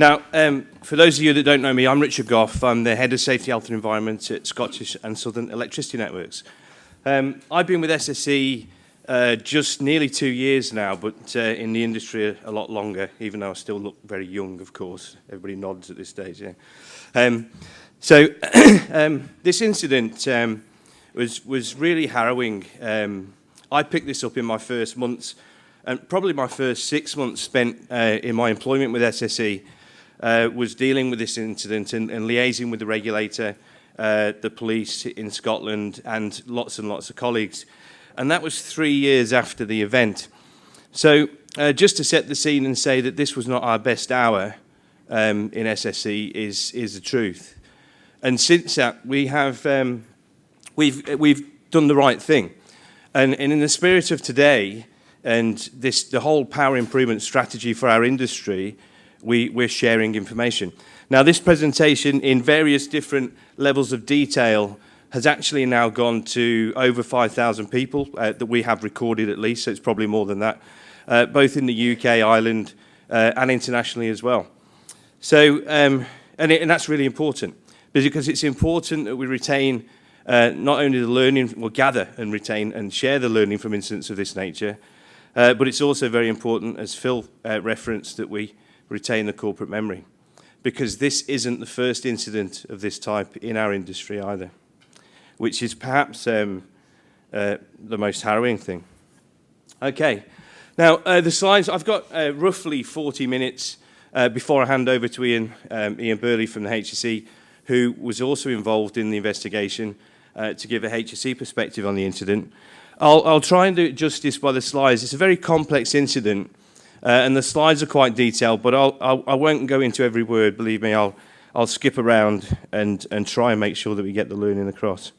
Now, for those of you that don't know me, I'm Richard Goff. I'm the Head of Safety, Health and Environment at Scottish and Southern Electricity Networks. I've been with SSE just nearly 2 years now, but in the industry a lot longer, even though I still look very young, of course. Everybody nods at this stage, yeah. This incident was really harrowing. I picked this up in my first months, and probably my first 6 months spent in my employment with SSE was dealing with this incident and liaising with the regulator, the police in Scotland, and lots of colleagues. And that was 3 years after the event. So just to set the scene and say that this was not our best hour in SSE is the truth. And since that, we've done the right thing. And in the spirit of today, and the whole power improvement strategy for our industry, we're sharing information. Now, this presentation, in various different levels of detail, has actually now gone to over 5,000 people that we have recorded at least, so it's probably more than that, both in the UK, Ireland, and internationally as well. So, and that's really important, because it's important that we retain not only the learning, we'll gather and retain and share the learning from incidents of this nature, but it's also very important, as Phil referenced, that we retain the corporate memory, because this isn't the first incident of this type in our industry either, which is perhaps the most harrowing thing. Okay, now the slides, I've got roughly 40 minutes before I hand over to Ian Burley from the HSE, who was also involved in the investigation, to give a HSE perspective on the incident. I'll try and do it justice by the slides. It's a very complex incident, and the slides are quite detailed, but I won't go into every word, believe me. I'll skip around and try and make sure that we get the learning across.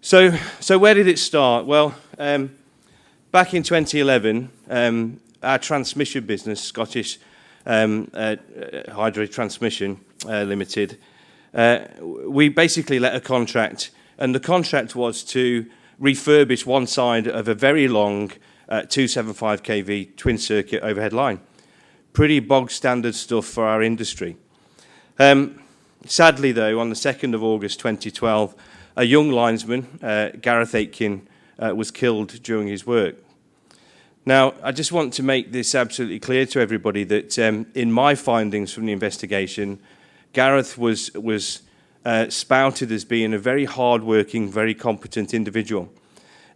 So where did it start? Well, back in 2011, our transmission business, Scottish Hydro Transmission Limited, we basically let a contract, and the contract was to refurbish one side of a very long 275 kV twin circuit overhead line. Pretty bog standard stuff for our industry. Sadly though, on the 2nd of August 2012, a young linesman, Gareth Aitken, was killed during his work. Now, I just want to make this absolutely clear to everybody that in my findings from the investigation, Gareth was spouted as being a very hard-working, very competent individual.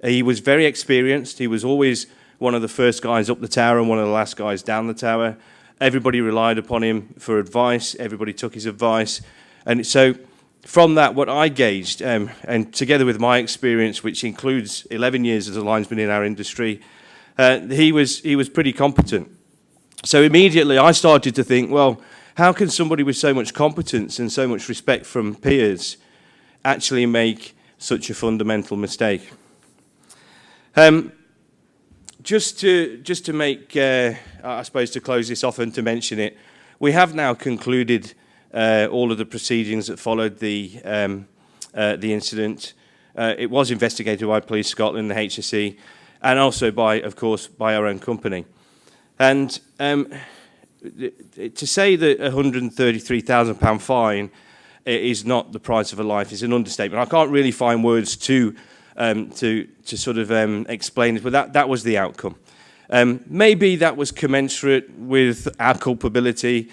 He was very experienced. He was always one of the first guys up the tower and one of the last guys down the tower. Everybody relied upon him for advice. Everybody took his advice. And so from that, what I gauged, and together with my experience, which includes 11 years as a linesman in our industry, he was pretty competent. So immediately I started to think, well, how can somebody with so much competence and so much respect from peers actually make such a fundamental mistake? Just to make, I suppose, to close this off and to mention it, we have now concluded all of the proceedings that followed the incident. It was investigated by Police Scotland, the HSE, and also of course, by our own company. And to say that a £133,000 fine is not the price of a life is an understatement. I can't really find words to sort of explain it, but that was the outcome. Maybe that was commensurate with our culpability.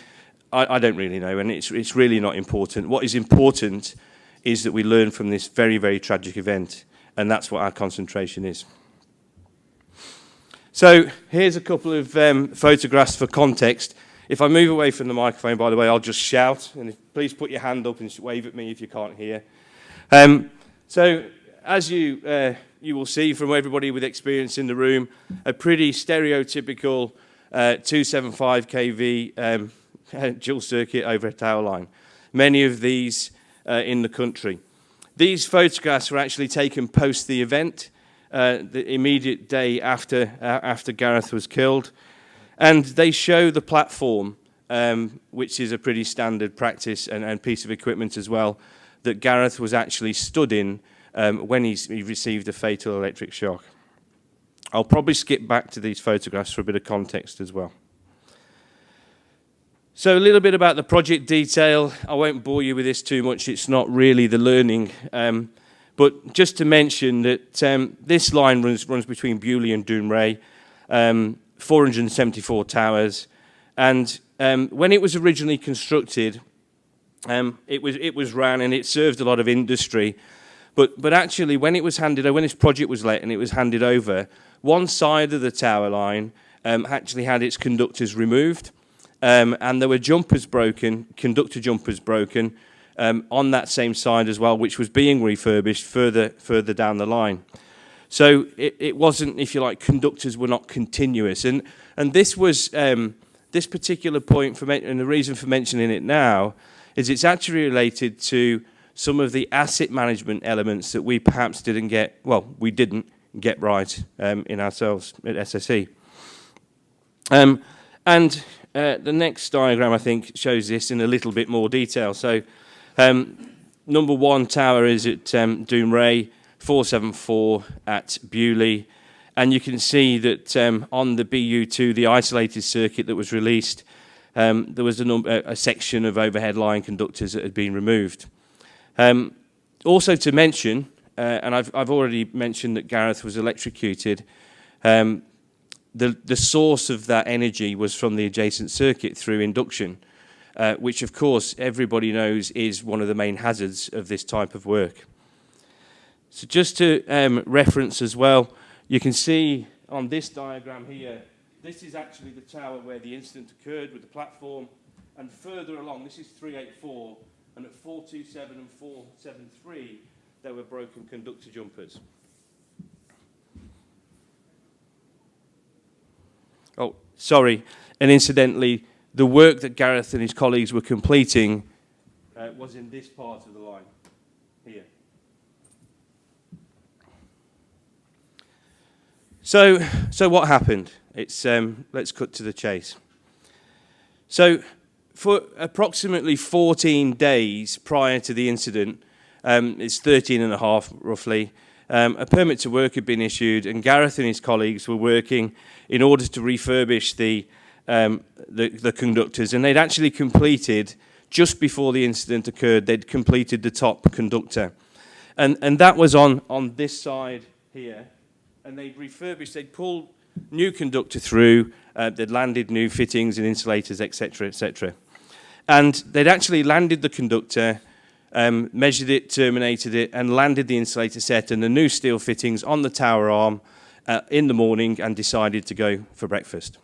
I don't really know, and it's really not important. What is important is that we learn from this very, very tragic event, and that's what our concentration is. So here's a couple of photographs for context. If I move away from the microphone, by the way, I'll just shout, and please put your hand up and wave at me if you can't hear. So as you will see from everybody with experience in the room, a pretty stereotypical 275 kV dual circuit overhead tower line. Many of these in the country. These photographs were actually taken post the event, the immediate day after Gareth was killed, and they show the platform, which is a pretty standard practice and piece of equipment as well, that Gareth was actually stood in when he received a fatal electric shock. I'll probably skip back to these photographs for a bit of context as well. So a little bit about the project detail. I won't bore you with this too much. It's not really the learning. But just to mention that this line runs between Beaulieu and Dounreay, 474 towers. And when it was originally constructed, it was ran and it served a lot of industry. But actually, when it was handed over, when this project was let and it was handed over, one side of the tower line actually had its conductors removed. And there were jumpers broken, conductor jumpers broken, on that same side as well, which was being refurbished further down the line. So it wasn't, if you like, conductors were not continuous. And this was, this particular point, and the reason for mentioning it now, is it's actually related to some of the asset management elements that we perhaps didn't get right in ourselves at SSE. The next diagram, I think, shows this in a little bit more detail. So, number one tower is at Dounreay, 474 at Beaulieu. And you can see that on the BU2, the isolated circuit that was released, there was a section of overhead line conductors that had been removed. Also to mention, and I've already mentioned that Gareth was electrocuted, the source of that energy was from the adjacent circuit through induction, which of course everybody knows is one of the main hazards of this type of work. So just to reference as well, you can see on this diagram here, this is actually the tower where the incident occurred with the platform, and further along, this is 384, and at 427 and 473, there were broken conductor jumpers. Oh, sorry. And incidentally, the work that Gareth and his colleagues were completing was in this part of the line here. So what happened? It's let's cut to the chase. So for approximately 14 days prior to the incident, it's 13 and a half roughly, a permit to work had been issued, and Gareth and his colleagues were working in order to refurbish the conductors, and they'd actually completed, just before the incident occurred, they'd completed the top conductor. And that was on this side here, and they'd pulled new conductor through, they'd landed new fittings and insulators, etc., etc. And they'd actually landed the conductor, measured it, terminated it, and landed the insulator set and the new steel fittings on the tower arm in the morning, and decided to go for breakfast,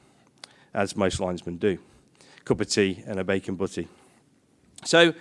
as most linesmen do. Cup of tea and a bacon butty. So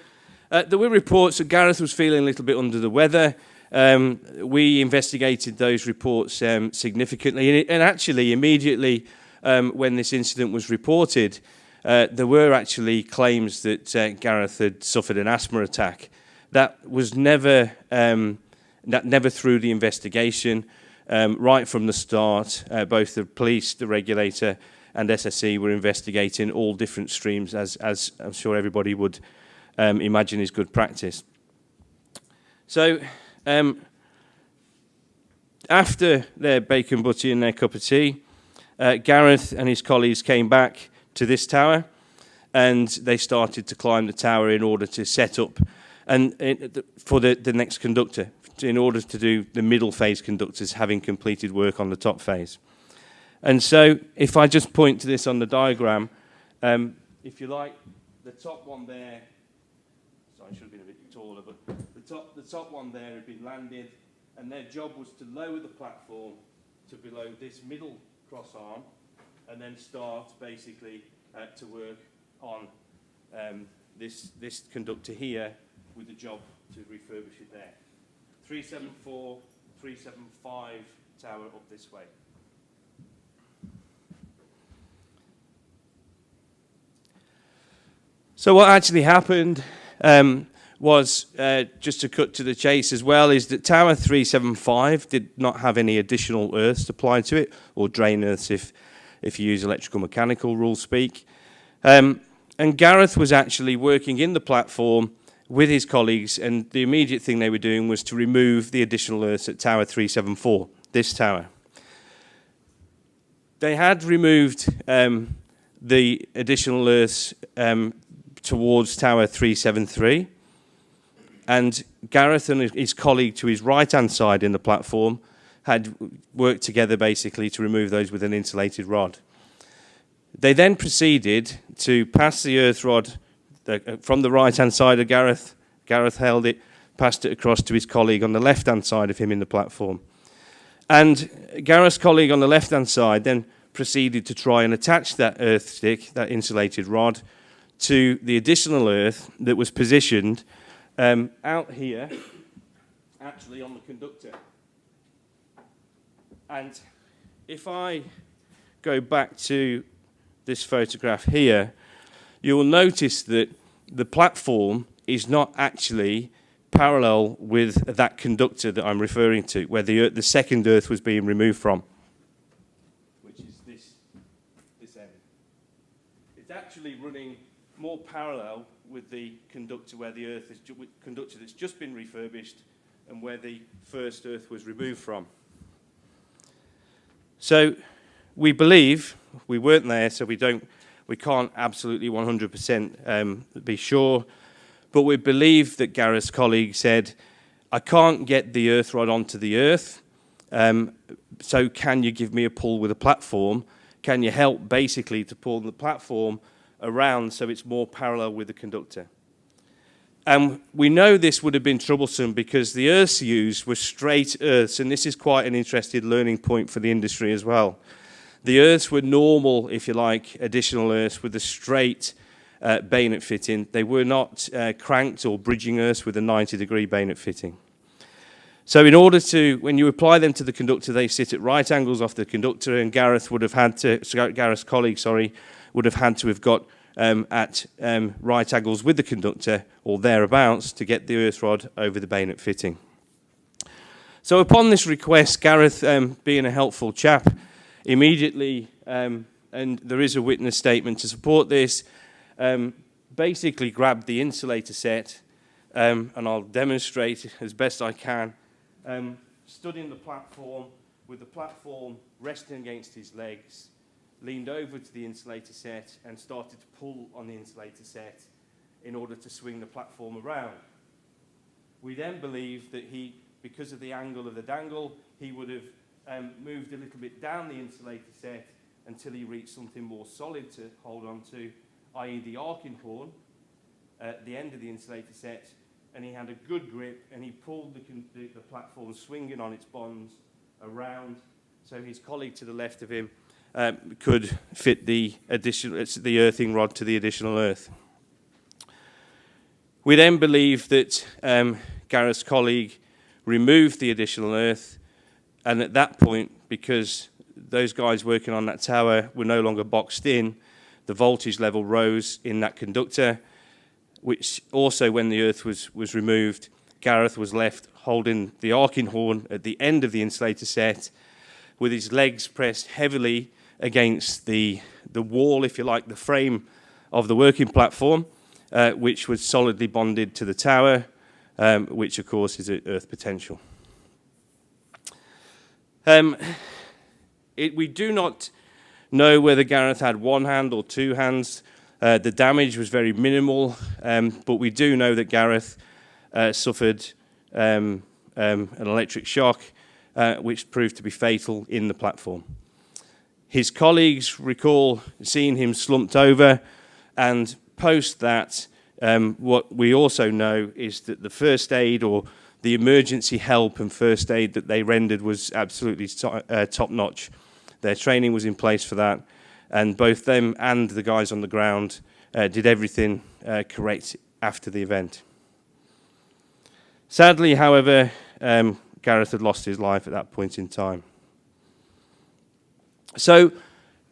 there were reports that Gareth was feeling a little bit under the weather. We investigated those reports significantly, and actually immediately when this incident was reported, there were actually claims that Gareth had suffered an asthma attack. That was never through the investigation. Right from the start, both the police, the regulator, and SSE were investigating all different streams, as I'm sure everybody would imagine is good practice. So after their bacon butty and their cup of tea, Gareth and his colleagues came back to this tower, and they started to climb the tower in order to set up for the next conductor, in order to do the middle phase conductors, having completed work on the top phase. And so if I just point to this on the diagram, if you like, the top one there, sorry, I should have been a bit taller, but the top one there had been landed, and their job was to lower the platform to below this middle cross arm, and then start basically to work on this conductor here, with the job to refurbish it there. 374, 375 tower up this way. So what actually happened was, just to cut to the chase as well, is that Tower 375 did not have any additional earths applied to it, or drain earths if you use electrical mechanical rule speak. And Gareth was actually working in the platform with his colleagues, and the immediate thing they were doing was to remove the additional earths at Tower 374, this tower. They had removed the additional earths towards Tower 373. And Gareth and his colleague to his right-hand side in the platform had worked together basically to remove those with an insulated rod. They then proceeded to pass the earth rod from the right-hand side of Gareth. Gareth held it, passed it across to his colleague on the left-hand side of him in the platform. And Gareth's colleague on the left-hand side then proceeded to try and attach that earth stick, that insulated rod, to the additional earth that was positioned out here, actually on the conductor. And if I go back to this photograph here, you will notice that the platform is not actually parallel with that conductor that I'm referring to, where the second earth was being removed from, which is this end. It's actually running more parallel with the conductor where the earth is conductor that's just been refurbished and where the first earth was removed from. So we believe, we weren't there, so we can't absolutely 100% be sure, but we believe that Gareth's colleague said, I can't get the earth rod onto the earth, so can you give me a pull with a platform? Can you help basically to pull the platform around so it's more parallel with the conductor? And we know this would have been troublesome because the earths used were straight earths, and this is quite an interesting learning point for the industry as well. The earths were normal, if you like, additional earths with a straight bayonet fitting. They were not cranked or bridging earths with a 90-degree bayonet fitting. So in order to, when you apply them to the conductor, they sit at right angles off the conductor, and Gareth's colleague, would have had to have got at right angles with the conductor or thereabouts to get the earth rod over the bayonet fitting. So upon this request, Gareth, being a helpful chap, immediately, and there is a witness statement to support this, basically grabbed the insulator set, and I'll demonstrate as best I can, stood in the platform with the platform resting against his legs, leaned over to the insulator set and started to pull on the insulator set in order to swing the platform around. We then believe that he, because of the angle of the dangle, he would have moved a little bit down the insulator set until he reached something more solid to hold on to, i.e. the arcing horn at the end of the insulator set, and he had a good grip and he pulled the platform swinging on its bonds around so his colleague to the left of him could fit the earthing rod to the additional earth. We then believe that Gareth's colleague removed the additional earth, and at that point, because those guys working on that tower were no longer boxed in, the voltage level rose in that conductor, which also, when the earth was removed, Gareth was left holding the arcing horn at the end of the insulator set with his legs pressed heavily against the wall, if you like, the frame of the working platform, which was solidly bonded to the tower, which, of course, is at earth potential. We do not know whether Gareth had one hand or two hands. The damage was very minimal, but we do know that Gareth suffered an electric shock, which proved to be fatal in the platform. His colleagues recall seeing him slumped over, and post that, what we also know is that the first aid or the emergency help and first aid that they rendered was absolutely top-notch. Their training was in place for that, and both them and the guys on the ground did everything correct after the event. Sadly, however, Gareth had lost his life at that point in time. So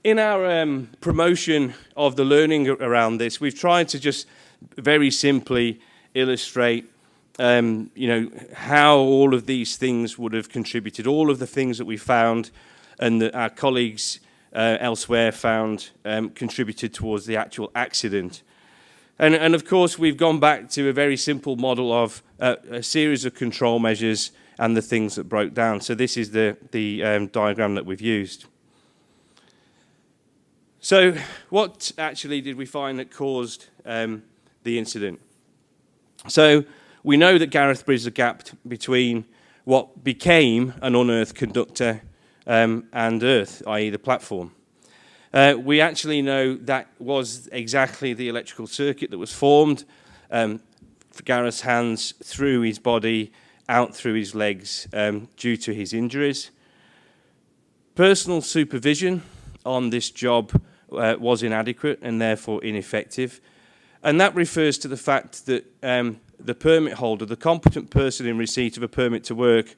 in our promotion of the learning around this, we've tried to just very simply illustrate how all of these things would have contributed, all of the things that we found and that our colleagues elsewhere found contributed towards the actual accident. And of course, we've gone back to a very simple model of a series of control measures and the things that broke down. So this is the diagram that we've used. So what actually did we find that caused the incident? So we know that Gareth bridged the gap between what became an unearthed conductor and Earth, i.e. the platform. We actually know that was exactly the electrical circuit that was formed for Gareth's hands through his body, out through his legs due to his injuries. Personal supervision on this job was inadequate and therefore ineffective. And that refers to the fact that the permit holder, the competent person in receipt of a permit to work,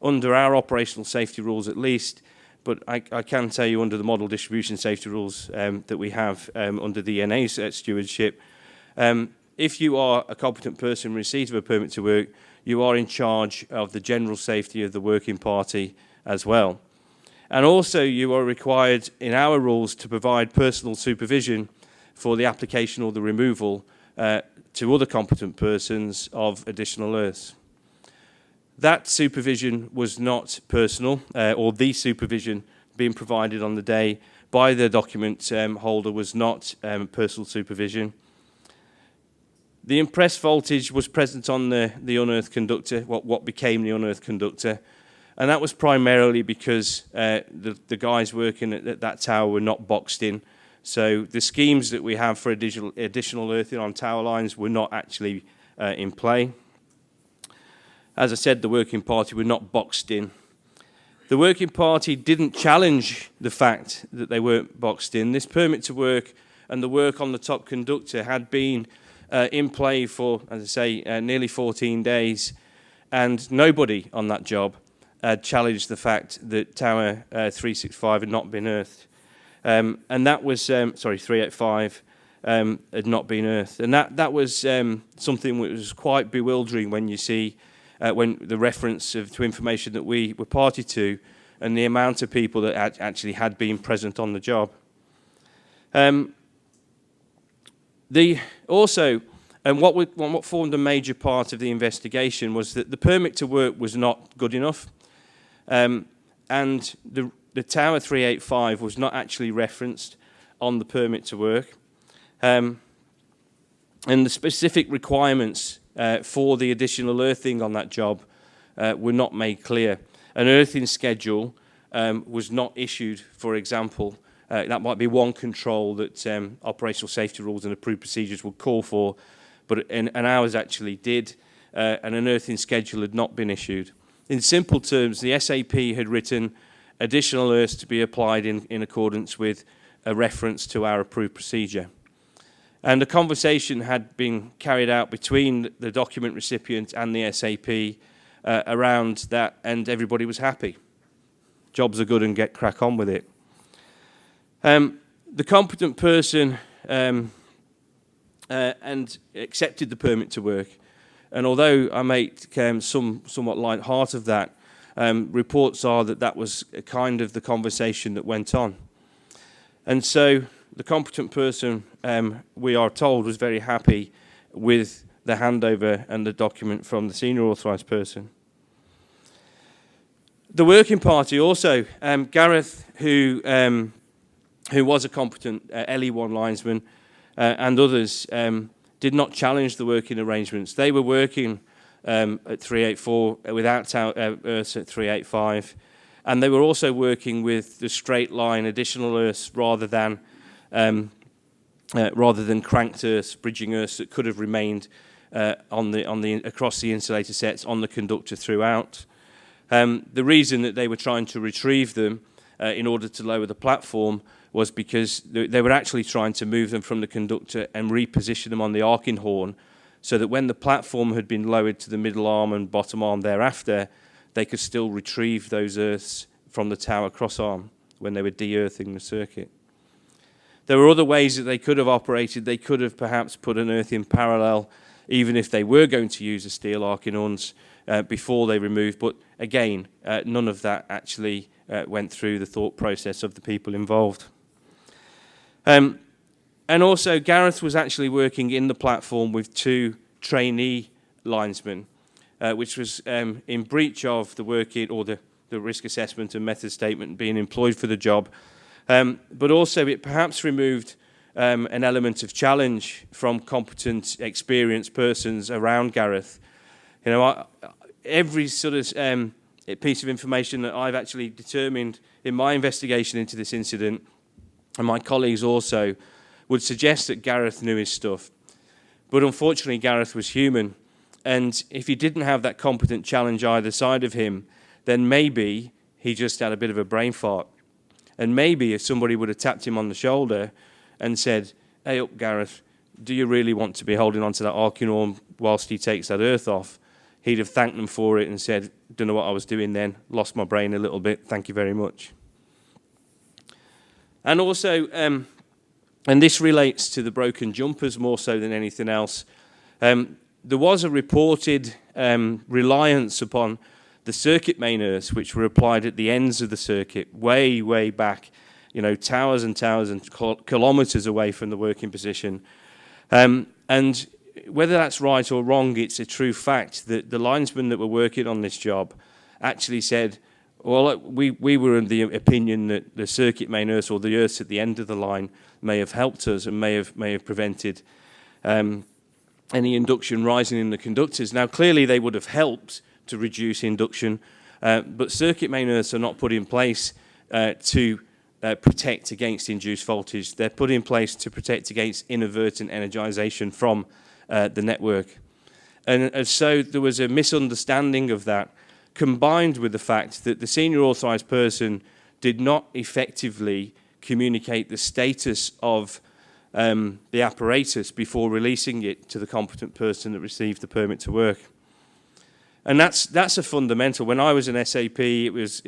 under our operational safety rules at least, but I can tell you under the model distribution safety rules that we have under the NA's stewardship, if you are a competent person in receipt of a permit to work, you are in charge of the general safety of the working party as well. And also you are required in our rules to provide personal supervision for the application or the removal to other competent persons of additional earths. That supervision was not personal, or the supervision being provided on the day by the document holder was not personal supervision. The impressed voltage was present on the unearthed conductor, what became the unearthed conductor, and that was primarily because the guys working at that tower were not boxed in. So the schemes that we have for additional earthing on tower lines were not actually in play. As I said, the working party were not boxed in. The working party didn't challenge the fact that they weren't boxed in. This permit to work and the work on the top conductor had been in play for, as I say, nearly 14 days, and nobody on that job challenged the fact that Tower 365 had not been earthed. And that was, 385 had not been earthed. And that was something that was quite bewildering when you see when the reference to information that we were party to and the amount of people that actually had been present on the job. What formed a major part of the investigation was that the permit to work was not good enough, and the Tower 385 was not actually referenced on the permit to work, and the specific requirements for the additional earthing on that job were not made clear. An earthing schedule was not issued, for example. That might be one control that operational safety rules and approved procedures would call for, but ours actually did, and an earthing schedule had not been issued. In simple terms, the SAP had written additional earths to be applied in accordance with a reference to our approved procedure. And a conversation had been carried out between the document recipient and the SAP around that, and everybody was happy. Jobs are good and get crack on with it. The competent person and accepted the permit to work. And although I make somewhat light heart of that, reports are that was kind of the conversation that went on. And so the competent person, we are told, was very happy with the handover and the document from the senior authorised person. The working party also, Gareth, who was a competent LE1 linesman, and others did not challenge the working arrangements. They were working at 384 without earths at 385, and they were also working with the straight line additional earths rather than cranked earths, bridging earths that could have remained across the insulator sets on the conductor throughout. The reason that they were trying to retrieve them in order to lower the platform was because they were actually trying to move them from the conductor and reposition them on the arcing horn, so that when the platform had been lowered to the middle arm and bottom arm thereafter, they could still retrieve those earths from the tower cross arm when they were de-earthing the circuit. There were other ways that they could have operated. They could have perhaps put an earth in parallel, even if they were going to use a steel arcing horns before they removed. But again, none of that actually went through the thought process of the people involved. And also, Gareth was actually working in the platform with two trainee linesmen, which was in breach of the working or the risk assessment and method statement being employed for the job. But also it perhaps removed an element of challenge from competent, experienced persons around Gareth. You know, every sort of piece of information that I've actually determined in my investigation into this incident, and my colleagues also, would suggest that Gareth knew his stuff. But unfortunately, Gareth was human. And if he didn't have that competent challenge either side of him, then maybe he just had a bit of a brain fart. And maybe if somebody would have tapped him on the shoulder and said, "Hey up, Gareth, do you really want to be holding on to that Archinorm whilst he takes that earth off?" He'd have thanked them for it and said, "Don't know what I was doing then, lost my brain a little bit, thank you very much." And also, and this relates to the broken jumpers more so than anything else, there was a reported reliance upon the circuit main earths, which were applied at the ends of the circuit, way, way back, you know, towers and kilometres away from the working position. And whether that's right or wrong, it's a true fact that the linesmen that were working on this job actually said, well, we were in the opinion that the circuit main earths, or the earths at the end of the line, may have helped us and may have prevented any induction rising in the conductors. Now, clearly they would have helped to reduce induction, but circuit main earths are not put in place to protect against induced voltage. They're put in place to protect against inadvertent energization from the network. And so there was a misunderstanding of that, combined with the fact that the senior authorised person did not effectively communicate the status of the apparatus before releasing it to the competent person that received the permit to work. And that's a fundamental. When I was an SAP, it was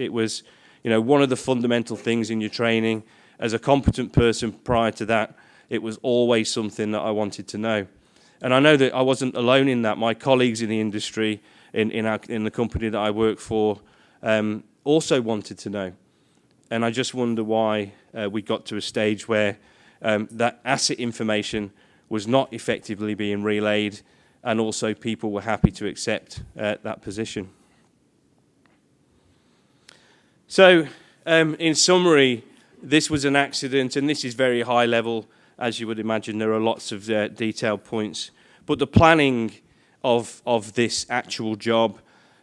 you know, one of the fundamental things in your training. As a competent person prior to that, it was always something that I wanted to know. And I know that I wasn't alone in that. My colleagues in the industry, in the company that I work for, also wanted to know. And I just wonder why we got to a stage where that asset information was not effectively being relayed, and also people were happy to accept that position. So, in summary, this was an accident, and this is very high level. As you would imagine, there are lots of detailed points. But the planning of this actual job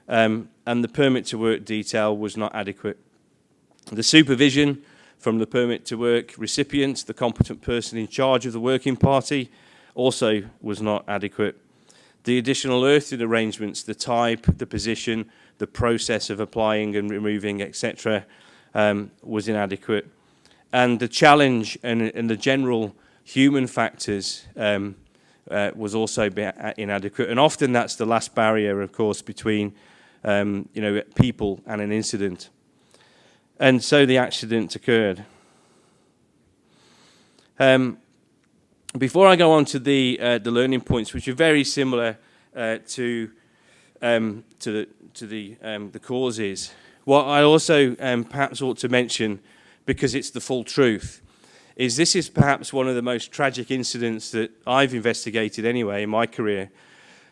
and the permit to work detail was not adequate. The supervision from the permit to work recipient, the competent person in charge of the working party, also was not adequate. The additional earthing arrangements, the type, the position, the process of applying and removing, etc., was inadequate. And the challenge and the general human factors was also inadequate. And often that's the last barrier, of course, between you know, people and an incident. And so the accident occurred. Before I go on to the learning points, which are very similar to the causes, what I also perhaps ought to mention, because it's the full truth, is this is perhaps one of the most tragic incidents that I've investigated anyway in my career,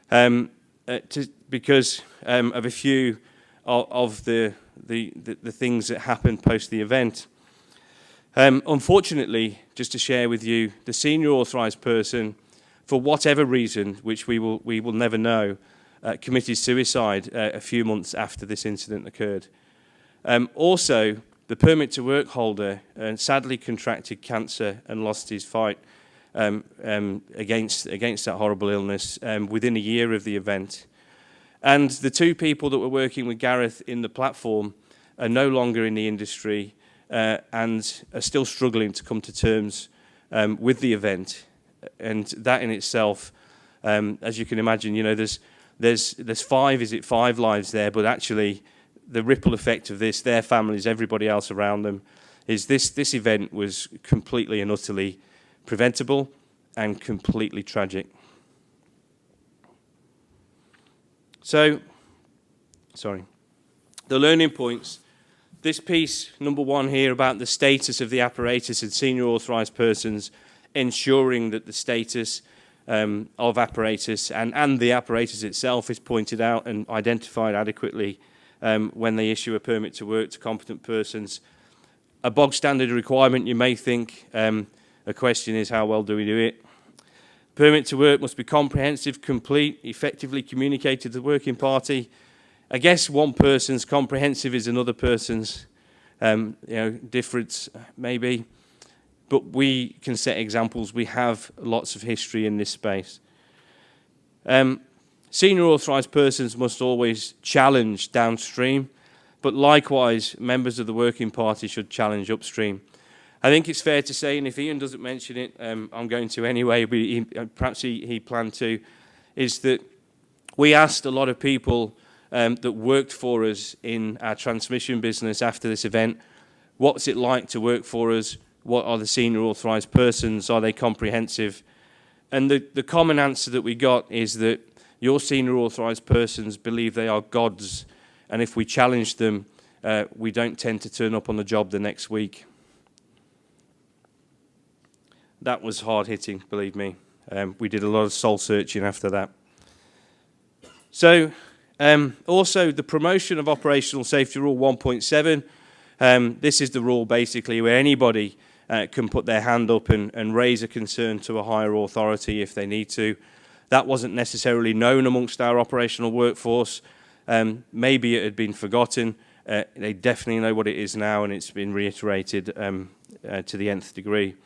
because of a few of the things that happened post the event. Unfortunately, just to share with you, the senior authorised person, for whatever reason, which we will never know, committed suicide a few months after this incident occurred. Also, the permit to work holder sadly contracted cancer and lost his fight against that horrible illness within a year of the event. And the two people that were working with Gareth in the platform are no longer in the industry and are still struggling to come to terms with the event. And that in itself, as you can imagine, you know, there's five lives there, but actually the ripple effect of this, their families, everybody else around them, is this event was completely and utterly preventable and completely tragic. So, the learning points. This piece, number one here, about the status of the apparatus and senior authorised persons, ensuring that the status of apparatus and the apparatus itself is pointed out and identified adequately when they issue a permit to work to competent persons. A bog standard requirement, you may think. The question is, how well do we do it? Permit to work must be comprehensive, complete, effectively communicated to the working party. I guess one person's comprehensive is another person's difference, maybe. But we can set examples. We have lots of history in this space. Senior authorised persons must always challenge downstream, but likewise, members of the working party should challenge upstream. I think it's fair to say, and if Ian doesn't mention it, I'm going to anyway, but perhaps he planned to, is that we asked a lot of people that worked for us in our transmission business after this event, what's it like to work for us? What are the senior authorised persons? Are they comprehensive? And the common answer that we got is that your senior authorised persons believe they are gods, and if we challenge them, we don't tend to turn up on the job the next week. That was hard-hitting, believe me. We did a lot of soul-searching after that. So, also the promotion of Operational Safety Rule 1.7. This is the rule, basically, where anybody can put their hand up and raise a concern to a higher authority if they need to. That wasn't necessarily known amongst our operational workforce. Maybe it had been forgotten. They definitely know what it is now, and it's been reiterated to the nth degree.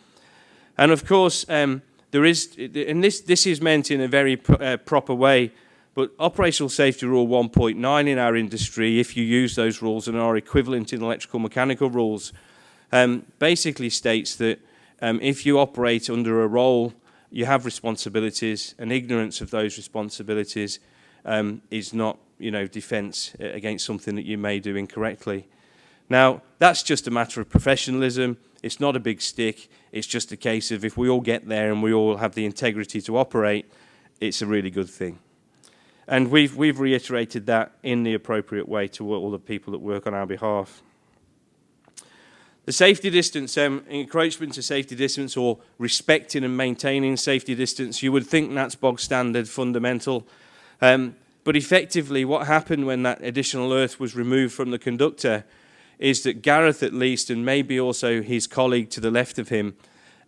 And of course, there is, and this is meant in a very proper way, but Operational Safety Rule 1.9 in our industry, if you use those rules and are equivalent in electrical mechanical rules, basically states that if you operate under a role, you have responsibilities, and ignorance of those responsibilities is not, defence against something that you may do incorrectly. Now, that's just a matter of professionalism. It's not a big stick. It's just a case of if we all get there and we all have the integrity to operate, it's a really good thing. And we've reiterated that in the appropriate way to all the people that work on our behalf. The safety distance, encroachment to safety distance, or respecting and maintaining safety distance, you would think that's bog standard, fundamental. But effectively, what happened when that additional earth was removed from the conductor is that Gareth, at least, and maybe also his colleague to the left of him,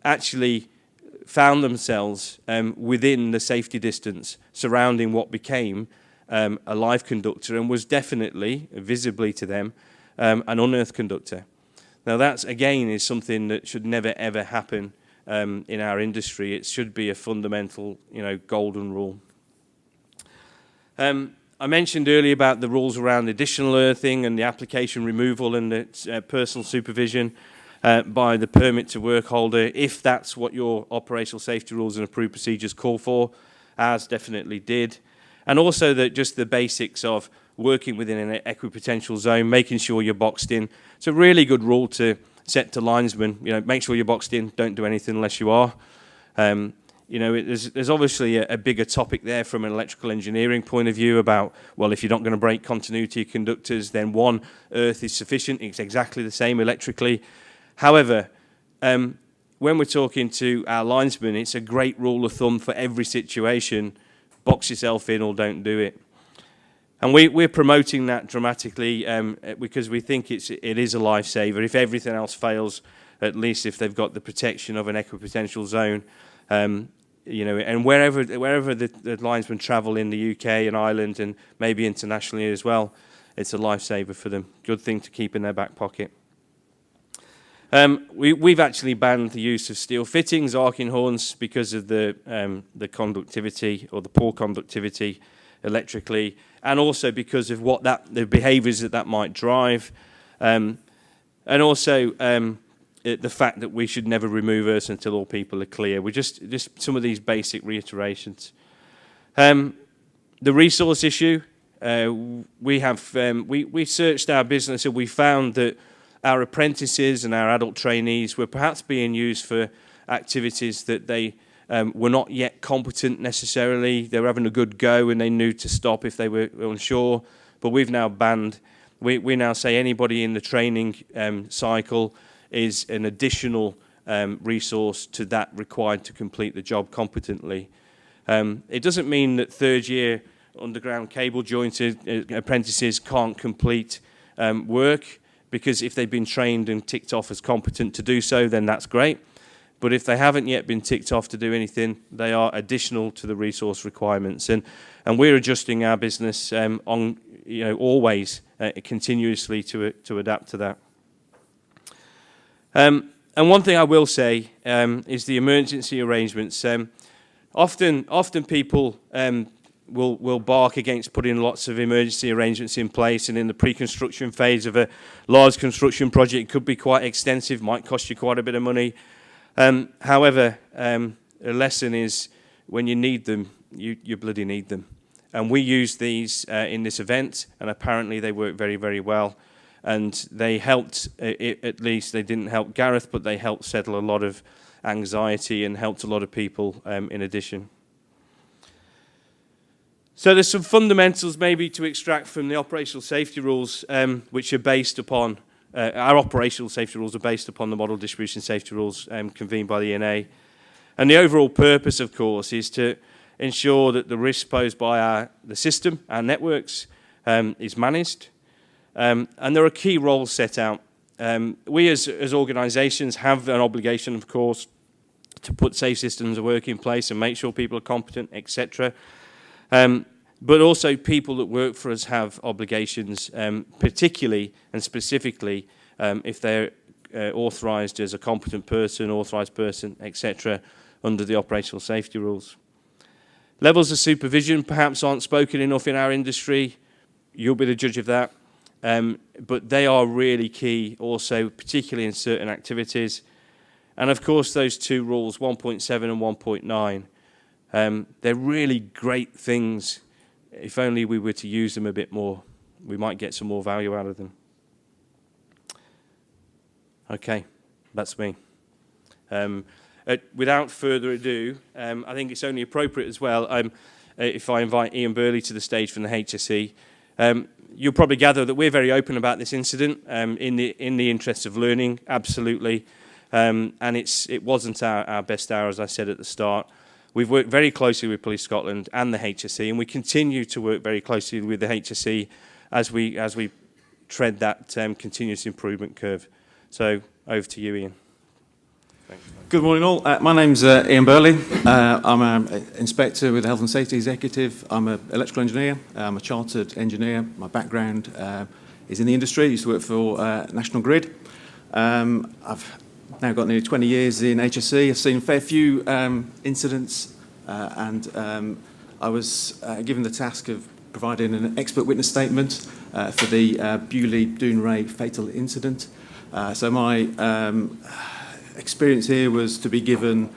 actually found themselves within the safety distance surrounding what became a live conductor and was definitely, visibly to them, an unearthed conductor. Now that, again, is something that should never, ever happen in our industry. It should be a fundamental, golden rule. I mentioned earlier about the rules around additional earthing and the application removal and the personal supervision by the permit to work holder, if that's what your operational safety rules and approved procedures call for, ours definitely did. And also just the basics of working within an equipotential zone, making sure you're boxed in. It's a really good rule to set to linesmen. Make sure you're boxed in, don't do anything unless you are. There's obviously a bigger topic there from an electrical engineering point of view about, well, if you're not going to break continuity of conductors, then one earth is sufficient. It's exactly the same electrically. However, when we're talking to our linesmen, it's a great rule of thumb for every situation. Box yourself in or don't do it. And we're promoting that dramatically because we think it is a lifesaver. If everything else fails, at least if they've got the protection of an equipotential zone, and wherever the linesmen travel in the UK and Ireland and maybe internationally as well, it's a lifesaver for them. Good thing to keep in their back pocket. We've actually banned the use of steel fittings, arcing horns, because of the conductivity or the poor conductivity electrically, and also because of the behaviours that might drive, and also the fact that we should never remove earth until all people are clear. We're just some of these basic reiterations. The resource issue, we searched our business and we found that our apprentices and our adult trainees were perhaps being used for activities that they were not yet competent necessarily. They were having a good go and they knew to stop if they were unsure, but we've now banned. We now say anybody in the training cycle is an additional resource to that required to complete the job competently. It doesn't mean that third-year underground cable jointed apprentices can't complete work. because if they've been trained and ticked off as competent to do so, then that's great. But if they haven't yet been ticked off to do anything, they are additional to the resource requirements. And we're adjusting our business on, always continuously to adapt to that. And one thing I will say is the emergency arrangements. Often people will bark against putting lots of emergency arrangements in place, and in the pre-construction phase of a large construction project, it could be quite extensive, might cost you quite a bit of money. However, a lesson is when you need them, you bloody need them. And we use these in this event, and apparently they work very, very well. And they helped, at least they didn't help Gareth, but they helped settle a lot of anxiety and helped a lot of people in addition. So there's some fundamentals maybe to extract from the operational safety rules, which are based upon our operational safety rules are based upon the model distribution safety rules convened by the ENA. And the overall purpose, of course, is to ensure that the risk posed by the system, our networks, is managed. And there are key roles set out. We as organisations have an obligation, of course, to put safe systems of work in place and make sure people are competent, etc. But also people that work for us have obligations, particularly and specifically if they're authorised as a competent person, authorised person, etc., under the operational safety rules. Levels of supervision perhaps aren't spoken enough in our industry. You'll be the judge of that. But they are really key also, particularly in certain activities. And of course, those two rules, 1.7 and 1.9, they're really great things. If only we were to use them a bit more, we might get some more value out of them. Okay, that's me. Without further ado, I think it's only appropriate as well if I invite Ian Burley to the stage from the HSE. You'll probably gather that we're very open about this incident in the interest of learning, absolutely. And it wasn't our best hour, as I said at the start. We've worked very closely with Police Scotland and the HSE, and we continue to work very closely with the HSE as we tread that continuous improvement curve. So over to you, Ian. Thanks. Good morning all. My name's Ian Burley. I'm an inspector with the Health and Safety Executive. I'm an electrical engineer. I'm a chartered engineer. My background is in the industry. I used to work for National Grid. I've now got nearly 20 years in HSE. I've seen a fair few incidents and I was given the task of providing an expert witness statement for the Beaulieu-Dounreay fatal incident. So my experience here was to be given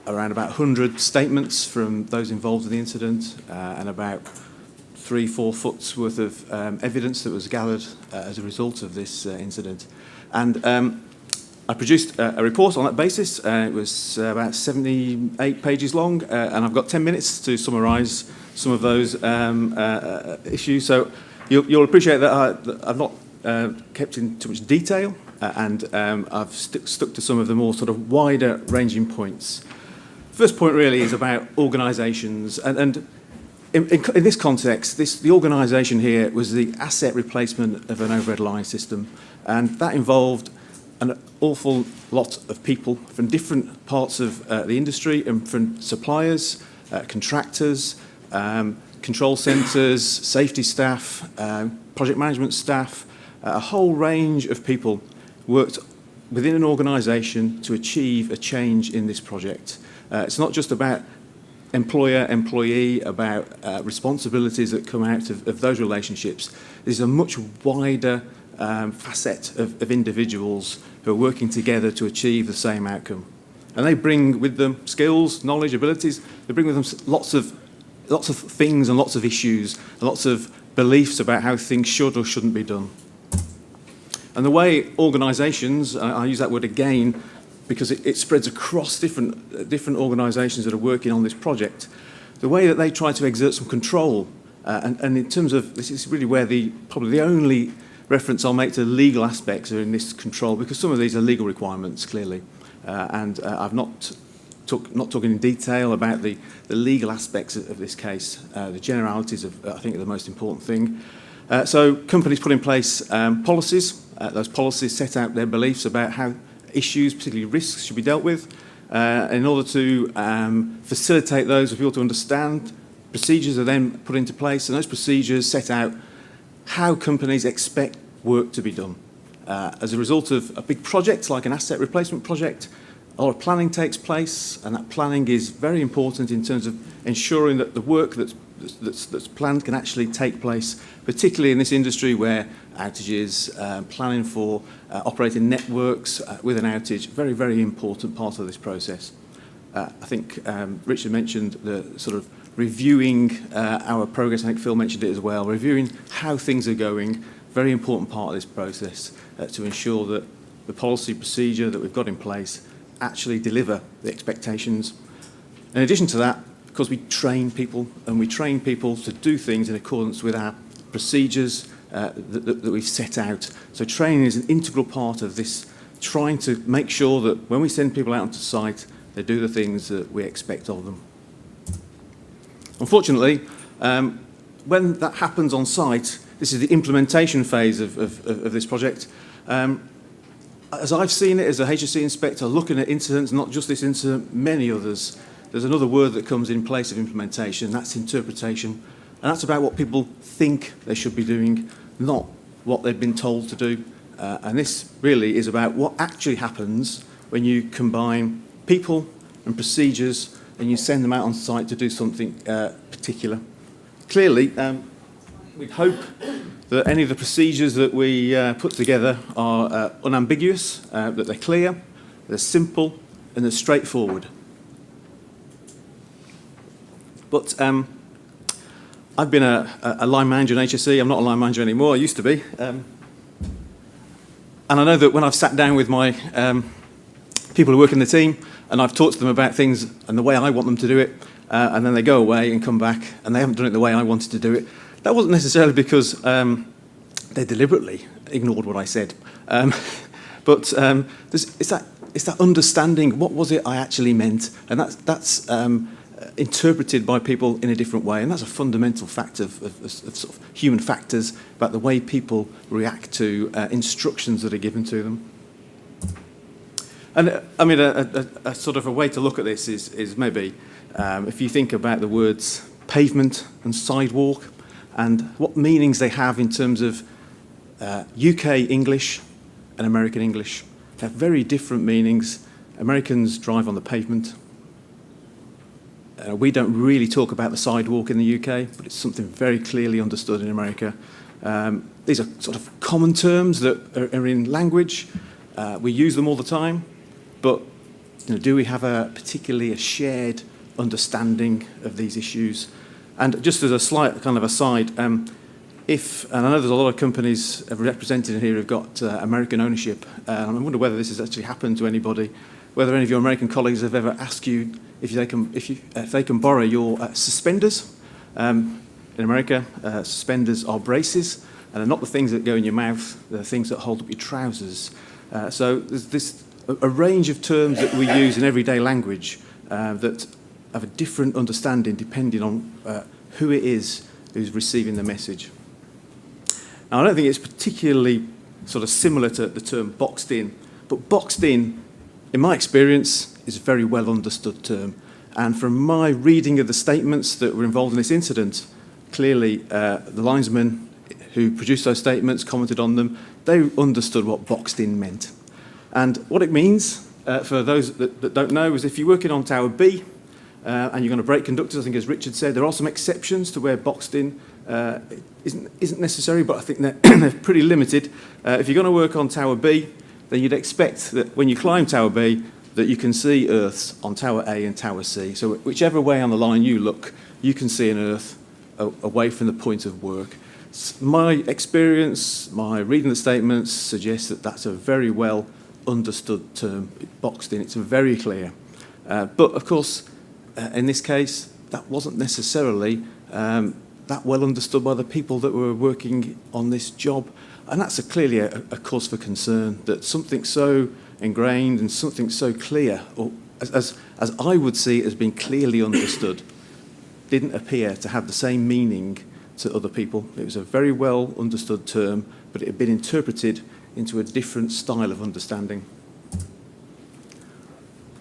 around about 100 statements from those involved in the incident and about 3-4 foot's worth of evidence that was gathered as a result of this incident. And I produced a report on that basis. It was about 78 pages long, and I've got 10 minutes to summarise some of those issues. So you'll appreciate that I've not kept in too much detail, and I've stuck to some of the more sort of wider ranging points. First point really is about organisations, and in this context, the organisation here was the asset replacement of an overhead line system, and that involved an awful lot of people from different parts of the industry and from suppliers, contractors, control centres, safety staff, project management staff. A whole range of people worked within an organisation to achieve a change in this project. It's not just about employer-employee, about responsibilities that come out of those relationships. There's a much wider facet of individuals who are working together to achieve the same outcome. And they bring with them skills, knowledge, abilities. They bring with them lots of things and lots of issues and lots of beliefs about how things should or shouldn't be done. And the way organisations, I use that word again because it spreads across different organisations that are working on this project, the way that they try to exert some control, and in terms of, this is really where probably the only reference I'll make to legal aspects are in this control, because some of these are legal requirements, clearly. And I've not talking in detail about the legal aspects of this case. The generalities, I think, are the most important thing. So companies put in place policies Those policies set out their beliefs about how issues, particularly risks, should be dealt with. In order to facilitate those for people to understand, procedures are then put into place, and those procedures set out how companies expect work to be done. As a result of a big project like an asset replacement project, a lot of planning takes place, and that planning is very important in terms of ensuring that the work that's planned can actually take place, particularly in this industry where outages, planning for operating networks with an outage, very, very important part of this process. I think Richard mentioned the sort of reviewing our progress. I think Phil mentioned it as well, reviewing how things are going, very important part of this process to ensure that the policy procedure that we've got in place actually deliver the expectations. In addition to that, of course, we train people, and we train people to do things in accordance with our procedures that we've set out. So training is an integral part of this, trying to make sure that when we send people out onto site, they do the things that we expect of them. Unfortunately, when that happens on site, this is the implementation phase of this project. As I've seen it as a HSE inspector, looking at incidents, not just this incident, many others, there's another word that comes in place of implementation, that's interpretation. And that's about what people think they should be doing, not what they've been told to do. And this really is about what actually happens when you combine people and procedures and you send them out on site to do something particular. Clearly, we'd hope that any of the procedures that we put together are unambiguous, that they're clear, they're simple, and they're straightforward. But I've been a line manager in HSE. I'm not a line manager anymore. I used to be. And I know that when I've sat down with my people who work in the team and I've talked to them about things and the way I want them to do it, and then they go away and come back and they haven't done it the way I wanted to do it, that wasn't necessarily because they deliberately ignored what I said. But it's that understanding, what was it I actually meant? And that's interpreted by people in a different way, and that's a fundamental fact of sort of human factors about the way people react to instructions that are given to them. And I mean, a sort of a way to look at this is maybe if you think about the words pavement and sidewalk and what meanings they have in terms of UK English and American English. They have very different meanings. Americans drive on the pavement. We don't really talk about the sidewalk in the UK, but it's something very clearly understood in America. These are sort of common terms that are in language. We use them all the time, but do we have particularly a shared understanding of these issues? And just as a slight kind of aside, and I know there's a lot of companies represented here who've got American ownership, and I wonder whether this has actually happened to anybody, whether any of your American colleagues have ever asked you if they can borrow your suspenders. In America, suspenders are braces, and they're not the things that go in your mouth, they're the things that hold up your trousers. So there's a range of terms that we use in everyday language that have a different understanding depending on who it is who's receiving the message. Now, I don't think it's particularly sort of similar to the term boxed in, but boxed in my experience, is a very well understood term. And from my reading of the statements that were involved in this incident, clearly the linesmen who produced those statements, commented on them, they understood what boxed in meant. And what it means, for those that don't know, is if you're working on Tower B and you're going to break conductors, I think as Richard said, there are some exceptions to where boxed in isn't necessary, but I think they're pretty limited. If you're going to work on Tower B, then you'd expect that when you climb Tower B, that you can see earths on Tower A and Tower C. So whichever way on the line you look, you can see an earth away from the point of work. My experience, my reading the statements suggests that that's a very well understood term, boxed in, it's very clear. But of course, in this case, that wasn't necessarily that well understood by the people that were working on this job. And that's clearly a cause for concern, that something so ingrained and something so clear, or as I would see it as being clearly understood, didn't appear to have the same meaning to other people. It was a very well understood term, but it had been interpreted into a different style of understanding.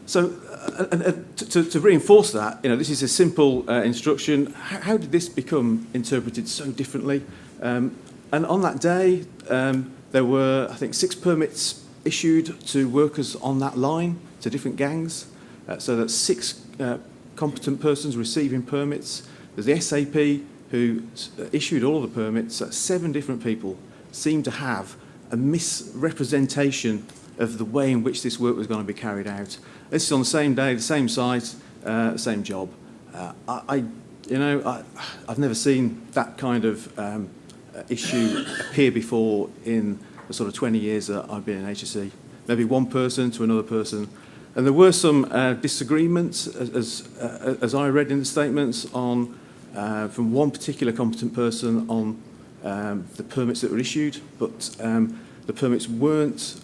So, to reinforce that, this is a simple instruction. How did this become interpreted so differently? And on that day, there were, I think, 6 permits issued to workers on that line, to different gangs. So that's 6 competent persons receiving permits. There's the SAP who issued all of the permits. 7 different people seem to have a misrepresentation of the way in which this work was going to be carried out. This is on the same day, the same site, same job. I've never seen that kind of issue appear before in the sort of 20 years that I've been in HSE. Maybe one person to another person. And there were some disagreements, as I read in the statements, on from one particular competent person on the permits that were issued, but the permits weren't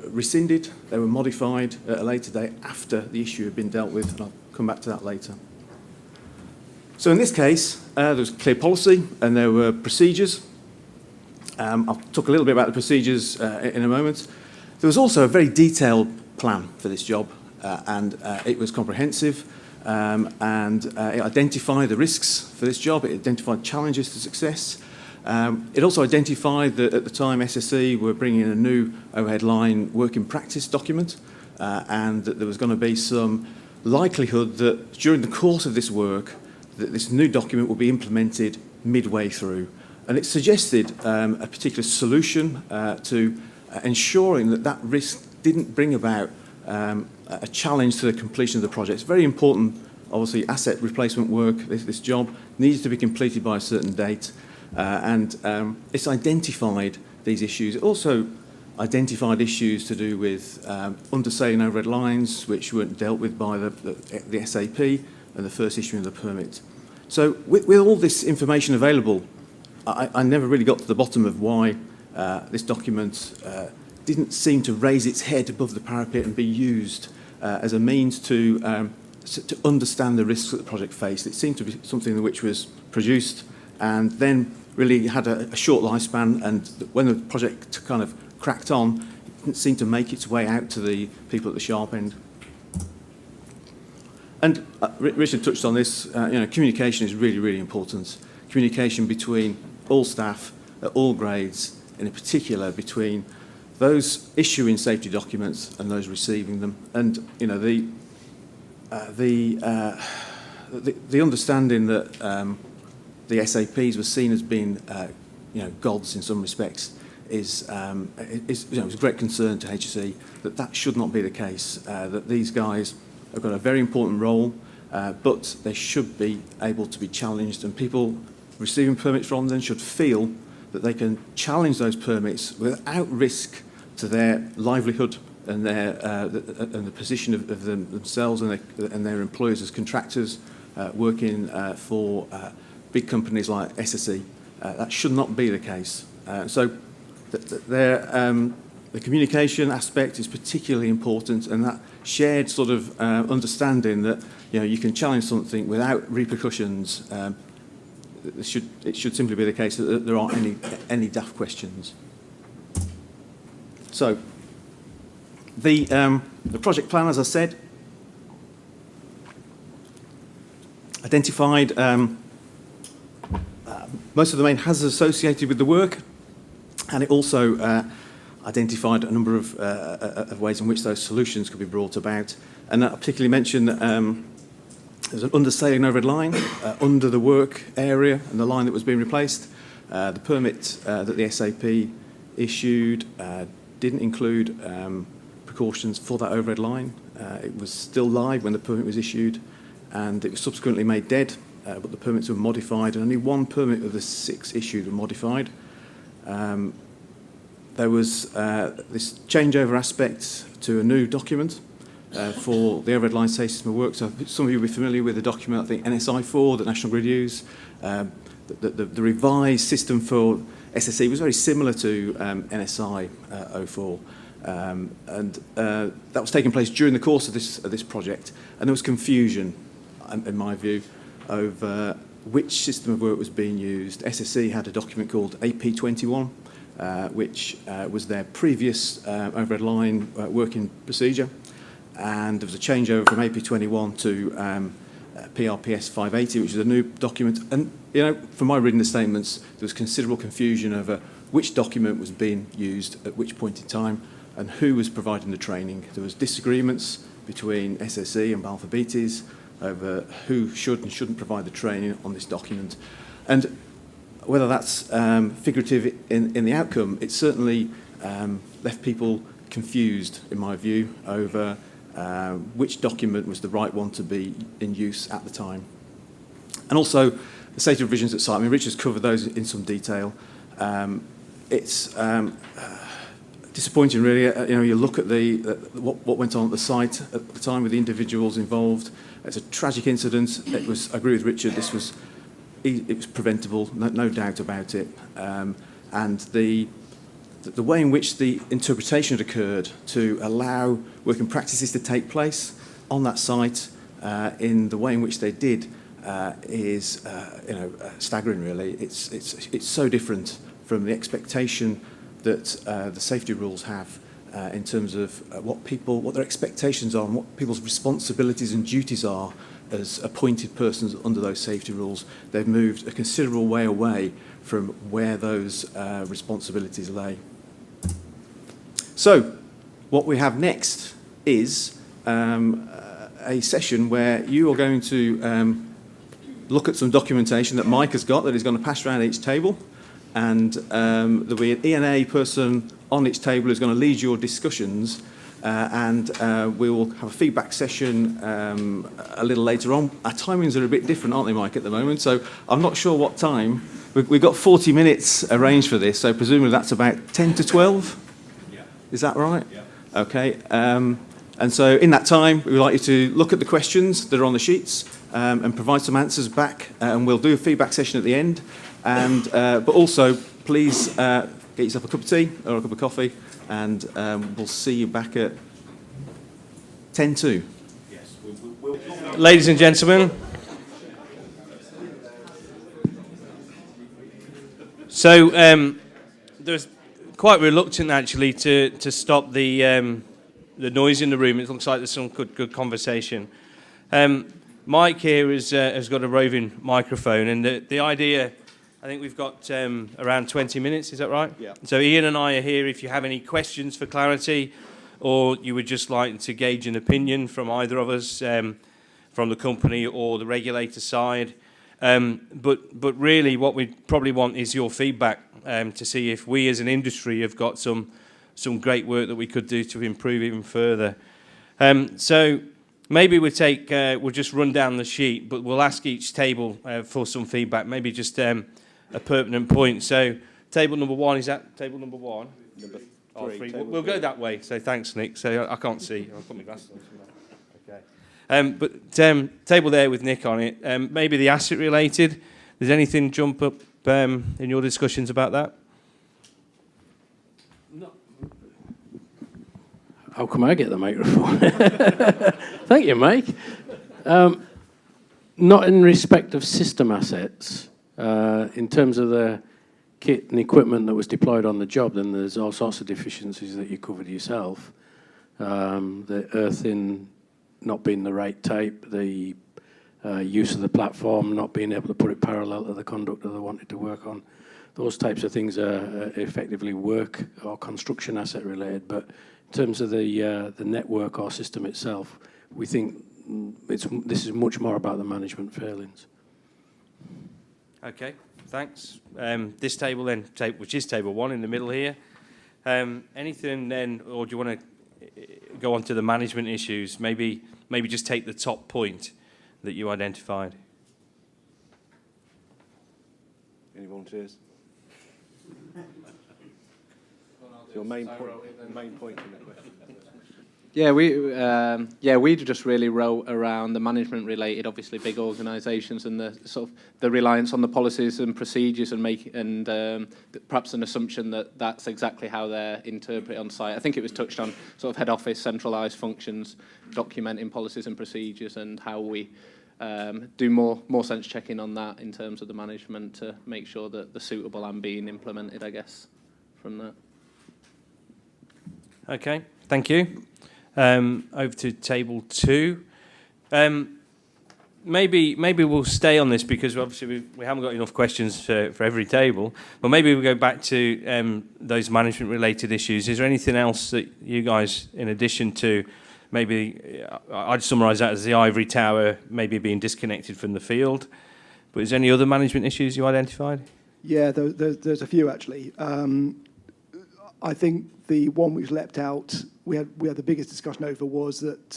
rescinded. They were modified at a later date after the issue had been dealt with, and I'll come back to that later. So in this case, there was clear policy and there were procedures. I'll talk a little bit about the procedures in a moment. There was also a very detailed plan for this job, and it was comprehensive, and it identified the risks for this job. It identified challenges to success. It also identified that at the time SSE were bringing in a new overhead line work in practice document, and that there was going to be some likelihood that during the course of this work that this new document will be implemented midway through. And it suggested a particular solution to ensuring that that risk didn't bring about a challenge to the completion of the project. It's very important, obviously, asset replacement work. This job needs to be completed by a certain date. And it's identified these issues. It also identified issues to do with undersailing overhead lines, which weren't dealt with by the SAP and the first issuing of the permit. So with all this information available, I never really got to the bottom of why this document didn't seem to raise its head above the parapet and be used as a means to understand the risks that the project faced. It seemed to be something which was produced and then really had a short lifespan, and when the project kind of cracked on, it didn't seem to make its way out to the people at the sharp end. And Richard touched on this, communication is really, really important. Communication between all staff at all grades, and in particular between those issuing safety documents and those receiving them. And the understanding that the SAPs were seen as being gods in some respects is a great concern to HSE that should not be the case. That these guys have got a very important role, but they should be able to be challenged, and people receiving permits from them should feel that they can challenge those permits without risk to their livelihood and the position of themselves and their employers as contractors working for big companies like SSE. That should not be the case. So the communication aspect is particularly important, and that shared sort of understanding that you can challenge something without repercussions. It should simply be the case that there aren't any daft questions. So the project plan, as I said, identified most of the main hazards associated with the work, and it also identified a number of ways in which those solutions could be brought about. And I particularly mentioned that there's an undersailing overhead line under the work area and the line that was being replaced. The permit that the SAP issued didn't include precautions for that overhead line. It was still live when the permit was issued, and it was subsequently made dead, but the permits were modified, and only one permit of the 6 issued were modified. There was this changeover aspect to a new document for the overhead line safety system of work. So some of you will be familiar with the document, I think NSI4 that National Grid use. The revised system for SSE was very similar to NSI 04. And that was taking place during the course of this project, and there was confusion, in my view, over which system of work was being used. SSE had a document called AP21, which was their previous overhead line working procedure. And there was a changeover from AP21 to PRPS 580, which is a new document. And, you know, from my reading the statements, there was considerable confusion over which document was being used at which point in time and who was providing the training. There was disagreements between SSE and Balfour Beatties over who should and shouldn't provide the training on this document. And whether that's figurative in the outcome, it certainly left people confused, in my view, over which document was the right one to be in use at the time. And also, the safety revisions at site, I mean, Richard's covered those in some detail. It's disappointing, really. You know, you look at what went on at the site at the time with the individuals involved. It's a tragic incident. It was, I agree with Richard, it was preventable, no doubt about it. And the way in which the interpretation had occurred to allow working practices to take place on that site in the way in which they did is staggering, really. It's so different from the expectation that the safety rules have in terms of what their expectations are and what people's responsibilities and duties are as appointed persons under those safety rules. They've moved a considerable way away from where those responsibilities lay. So, what we have next is a session where you are going to look at some documentation that Mike has got that he's going to pass around each table, and there'll be an E&A person on each table who's going to lead your discussions, and we will have a feedback session a little later on. Our timings are a bit different, aren't they, Mike, at the moment? So I'm not sure what time. We've got 40 minutes arranged for this, so presumably that's about 10 to 12? Yeah. Is that right? Yeah. Okay. And so in that time, we would like you to look at the questions that are on the sheets and provide some answers back, and we'll do a feedback session at the end. And but also, please get yourself a cup of tea or a cup of coffee, and we'll see you back at 10 to. Yes. Ladies and gentlemen, so there's quite reluctant actually to stop the noise in the room. It looks like there's some good conversation. Mike here has got a roving microphone, and the idea, I think we've got around 20 minutes, is that right? Yeah. So Ian and I are here if you have any questions for clarity, or you would just like to gauge an opinion from either of us, from the company or the regulator side. But really what we probably want is your feedback to see if we as an industry have got some great work that we could do to improve even further. So maybe we'll just run down the sheet, but we'll ask each table for some feedback, maybe just a pertinent point. So table number one, is that table number one? Number three. We'll go that way. So thanks, Nick. So I can't see. I'll put my glasses on. Okay. But table there with Nick on it. Maybe the asset related. Does anything jump up in your discussions about that? No. How come I get the microphone? Thank you, Mike. Not in respect of system assets. In terms of the kit and equipment that was deployed on the job, then there's all sorts of deficiencies that you covered yourself. The earthing not being the right type, the use of the platform not being able to put it parallel to the conductor they wanted to work on. Those types of things are effectively work or construction asset related, but in terms of the network or system itself, we think this is much more about the management failings. Okay, thanks. This table then, which is table one in the middle here. Anything then, or do you want to go on to the management issues? Maybe just take the top point that you identified. Any volunteers? Your main point in the question. Yeah, we just really wrote around the management related, obviously big organisations and the sort of the reliance on the policies and procedures and perhaps an assumption that that's exactly how they're interpreted on site. I think it was touched on sort of head office centralised functions, documenting policies and procedures, and how we do more sense checking on that in terms of the management to make sure that they're suitable and being implemented, I guess, from that. Okay, thank you. Over to table 2. Maybe we'll stay on this because obviously we haven't got enough questions for every table. But maybe we'll go back to those management-related issues. Is there anything else that you guys, in addition to maybe, I'd summarise that as the ivory tower maybe being disconnected from the field. But is there any other management issues you identified? Yeah, there's a few actually. I think the one which leapt out, we had the biggest discussion over was that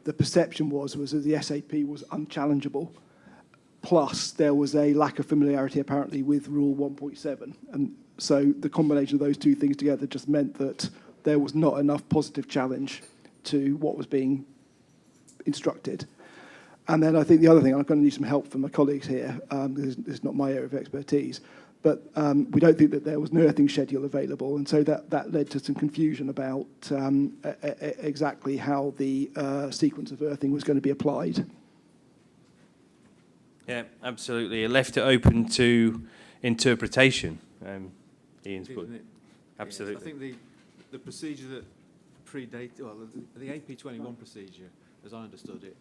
the perception was that the SAP was unchallengeable. Plus, there was a lack of familiarity apparently with Rule 1.7, and so the combination of those two things together just meant that there was not enough positive challenge to what was being instructed. And then I think the other thing, I'm going to need some help from my colleagues here, because this is not my area of expertise, but we don't think that there was an earthing schedule available, and so that led to some confusion about exactly how the sequence of earthing was going to be applied. Yeah, absolutely. It left it open to interpretation. Ian's put. Absolutely. Yes, I think the procedure that predated, well, the AP21 procedure, as I understood it.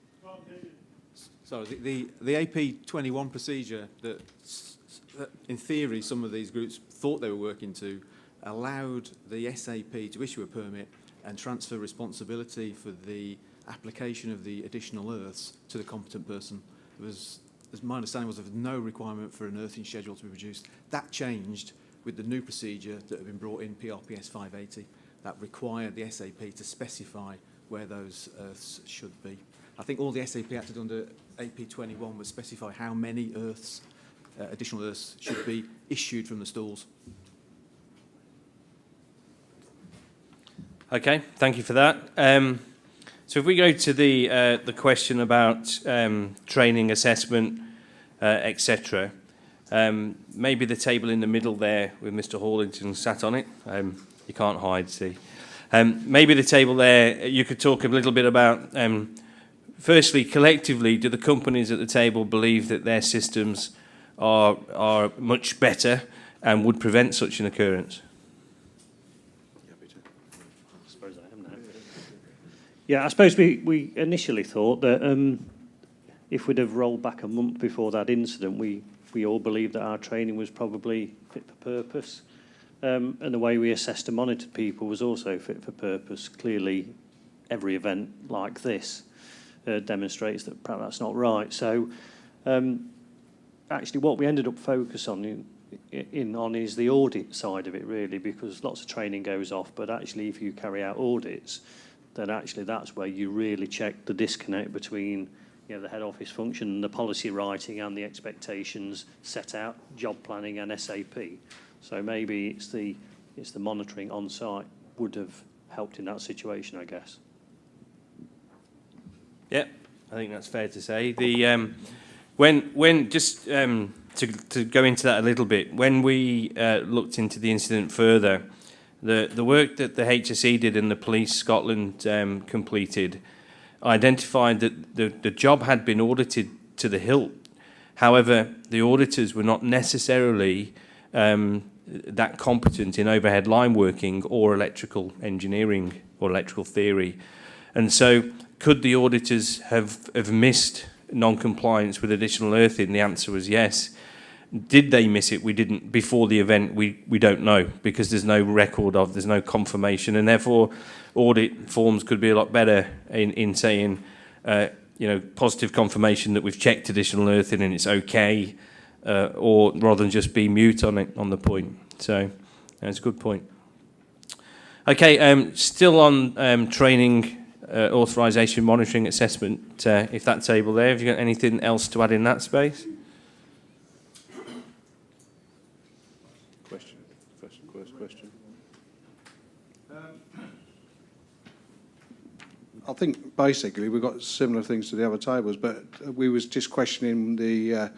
So the AP21 procedure that, in theory, some of these groups thought they were working to, allowed the SAP to issue a permit and transfer responsibility for the application of the additional earths to the competent person. As my understanding was, there was no requirement for an earthing schedule to be produced. That changed with the new procedure that had been brought in, PRPS 580, that required the SAP to specify where those earths should be. I think all the SAP had to do under AP21 was specify how many earths, additional earths, should be issued from the stalls. Okay, thank you for that. So if we go to the question about training, assessment, etc., maybe the table in the middle there with Mr. Hallington sat on it. You can't hide, see. Maybe the table there, you could talk a little bit about, firstly, collectively, do the companies at the table believe that their systems are much better and would prevent such an occurrence? Yeah, I suppose we initially thought that if we'd have rolled back a month before that incident, we all believed that our training was probably fit for purpose. And the way we assessed and monitored people was also fit for purpose. Clearly, every event like this demonstrates that perhaps that's not right. So actually what we ended up focusing on is the audit side of it, really, because lots of training goes off, but actually if you carry out audits, then actually that's where you really check the disconnect between the head office function, the policy writing and the expectations set out, job planning and SAP. So maybe it's the monitoring on site would have helped in that situation, I guess. Yeah, I think that's fair to say. The when just to go into that a little bit, when we looked into the incident further, the work that the HSE did and the Police Scotland completed identified that the job had been audited to the hilt. However, the auditors were not necessarily that competent in overhead line working or electrical engineering or electrical theory. And so could the auditors have missed non-compliance with additional earthing? The answer was yes. Did they miss it? We didn't. Before the event, we don't know, because there's no record there's no confirmation, and therefore audit forms could be a lot better in saying, positive confirmation that we've checked additional earthing and it's okay, or rather than just be mute on it, on the point. So that's a good point. Okay, still on training, authorisation, monitoring, assessment. If that table there, have you got anything else to add in that space? Question. I think basically we've got similar things to the other tables, but we was just questioning the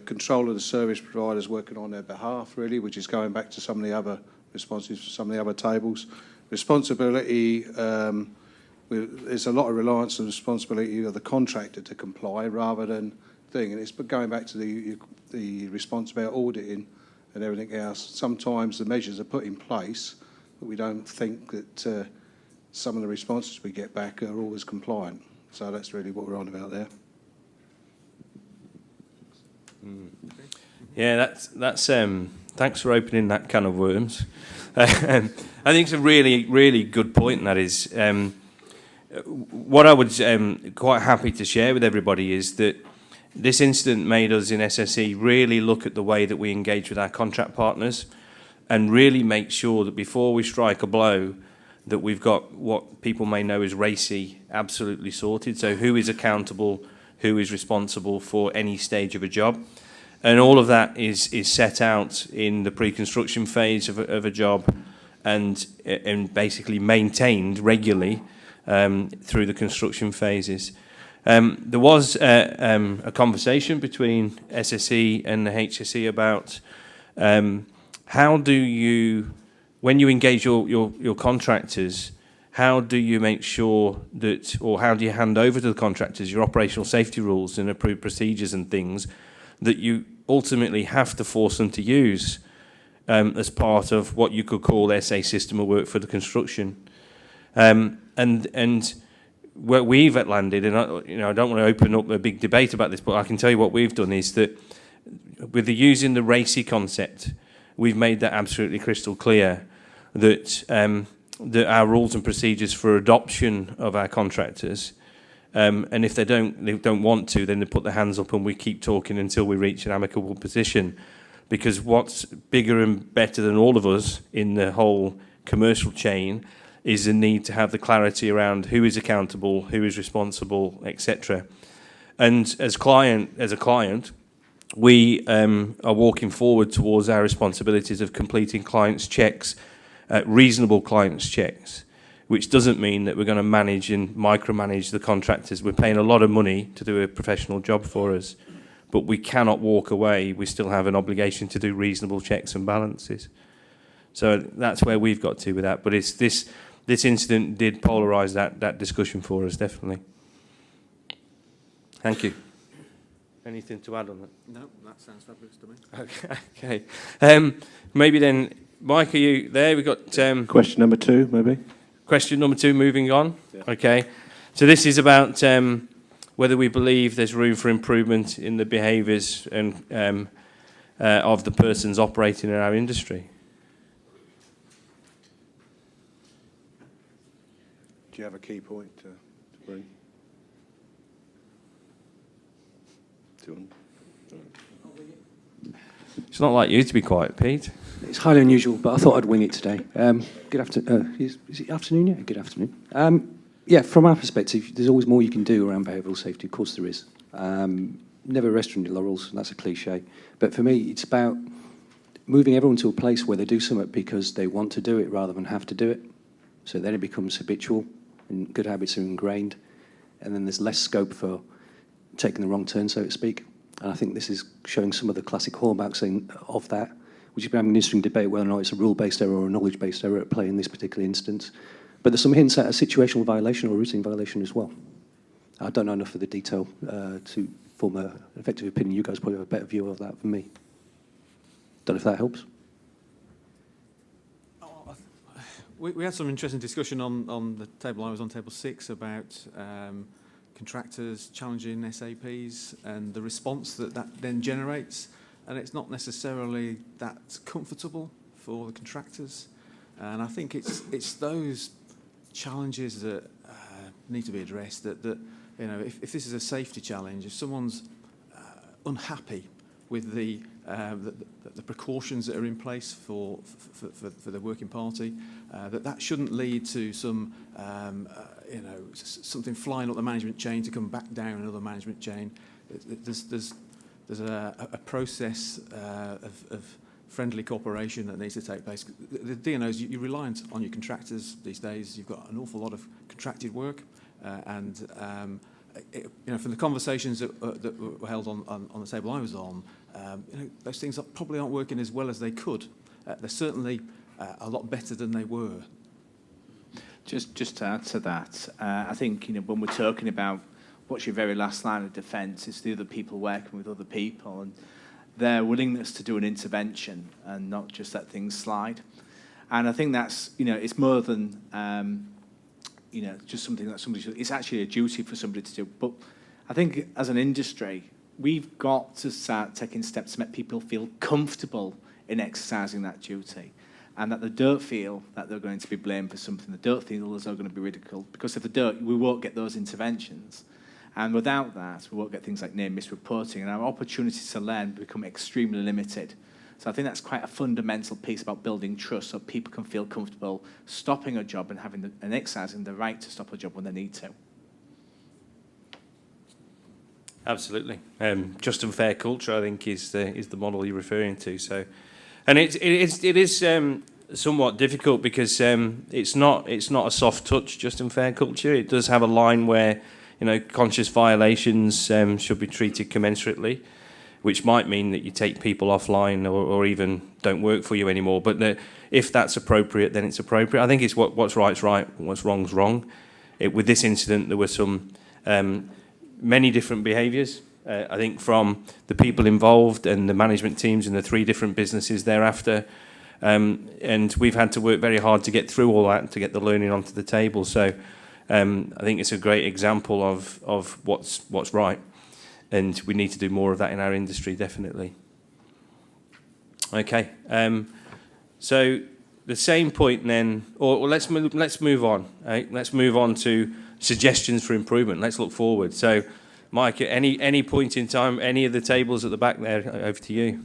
control of the service providers working on their behalf, really, which is going back to some of the other responses for some of the other tables. Responsibility, there's a lot of reliance on the responsibility of the contractor to comply rather than thing, and it's going back to the response about auditing and everything else. Sometimes the measures are put in place, but we don't think that some of the responses we get back are always compliant. So that's really what we're on about there. Yeah, that's thanks for opening that can of worms. I think it's a really, really good point, and that is what I would quite happy to share with everybody is that this incident made us in SSE really look at the way that we engage with our contract partners and really make sure that before we strike a blow that we've got what people may know as RACI absolutely sorted. So who is accountable, who is responsible for any stage of a job. And all of that is set out in the pre-construction phase of a job and basically maintained regularly through the construction phases. There was a conversation between SSE and the HSE about how do you, when you engage your contractors, how do you make sure that, or how do you hand over to the contractors your operational safety rules and approved procedures and things that you ultimately have to force them to use as part of what you could call SA system of work for the construction. And where we've landed, and I don't want to open up a big debate about this, but I can tell you what we've done is that with using the RACI concept, we've made that absolutely crystal clear that that our rules and procedures for adoption of our contractors, and if they don't want to, then they put their hands up and we keep talking until we reach an amicable position. Because what's bigger and better than all of us in the whole commercial chain is the need to have the clarity around who is accountable, who is responsible, etc. And as a client, we are walking forward towards our responsibilities of completing clients' checks, reasonable clients' checks, which doesn't mean that we're going to manage and micromanage the contractors. We're paying a lot of money to do a professional job for us, but we cannot walk away. We still have an obligation to do reasonable checks and balances. So that's where we've got to with that. But it's this incident did polarise that discussion for us, definitely. Thank you. Anything to add on that? No, that sounds fabulous to me. Okay. Maybe then, Mike, are you there? We've got... Question number 2, maybe? Question number 2, moving on. Yeah. Okay. So this is about whether we believe there's room for improvement in the behaviours and of the persons operating in our industry. Do you have a key point to bring? It's not like you to be quiet, Pete. It's highly unusual, but I thought I'd wing it today. Good afternoon. Is it afternoon yet? Good afternoon. Yeah, from our perspective, there's always more you can do around behavioural safety. Of course there is. Never rest on your laurels, that's a cliche. But for me, it's about moving everyone to a place where they do something because they want to do it rather than have to do it. So then it becomes habitual and good habits are ingrained. And then there's less scope for taking the wrong turn, so to speak. And I think this is showing some of the classic hallmarks of that, which is having an interesting debate whether or not it's a rule-based error or a knowledge-based error at play in this particular instance. But there's some hints at a situational violation or routine violation as well. I don't know enough of the detail to form an effective opinion. You guys probably have a better view of that than me. Don't know if that helps. We had some interesting discussion on the table. I was on table 6 about contractors challenging SAPs and the response that then generates. And it's not necessarily that comfortable for the contractors. And I think it's those challenges that need to be addressed. That you know, if this is a safety challenge, if someone's unhappy with the precautions that are in place for the working party, that shouldn't lead to some you know, something flying up the management chain to come back down another management chain. There's a process of friendly cooperation that needs to take place. The DNOs, you're reliant on your contractors these days. You've got an awful lot of contracted work, and you know, from the conversations that were held on the table I was on, you know, those things probably aren't working as well as they could. They're certainly a lot better than they were. Just to add to that, I think, you know, when we're talking about what's your very last line of defence, it's the other people working with other people, and their willingness to do an intervention and not just let things slide. And I think that's, it's more than, just something that somebody should, it's actually a duty for somebody to do. But I think as an industry, we've got to start taking steps to make people feel comfortable in exercising that duty, and that they don't feel that they're going to be blamed for something. They don't feel as though they're going to be ridiculed, because if they don't, we won't get those interventions. And without that, we won't get things like near-miss reporting, and our opportunities to learn become extremely limited. So I think that's quite a fundamental piece about building trust, so people can feel comfortable stopping a job and and exercising the right to stop a job when they need to. Absolutely. Just and fair culture, I think, is the model you're referring to. So, and it is somewhat difficult because it's not a soft touch. Just and fair culture. It does have a line where conscious violations should be treated commensurately, which might mean that you take people offline or even don't work for you anymore. But if that's appropriate, then it's appropriate. I think it's what's right's right, what's wrong's wrong. With this incident, there were some many different behaviours. I think from the people involved and the management teams in the 3 different businesses thereafter. And we've had to work very hard to get through all that, to get the learning onto the table. So I think it's a great example of what's right. And we need to do more of that in our industry, definitely. Okay. So the same point then, or let's move on. Right? Let's move on to suggestions for improvement. Let's look forward. So, Mike, at any point in time, any of the tables at the back there, over to you.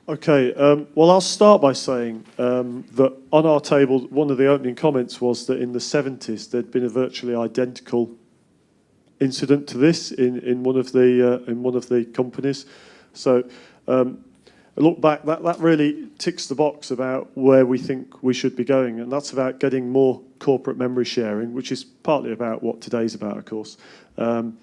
Okay, well, I'll start by saying that on our table, one of the opening comments was that in the 70s there'd been a virtually identical incident to this in one of the companies. So I look back, that really ticks the box about where we think we should be going, and that's about getting more corporate memory sharing, which is partly about what today's about, of course, and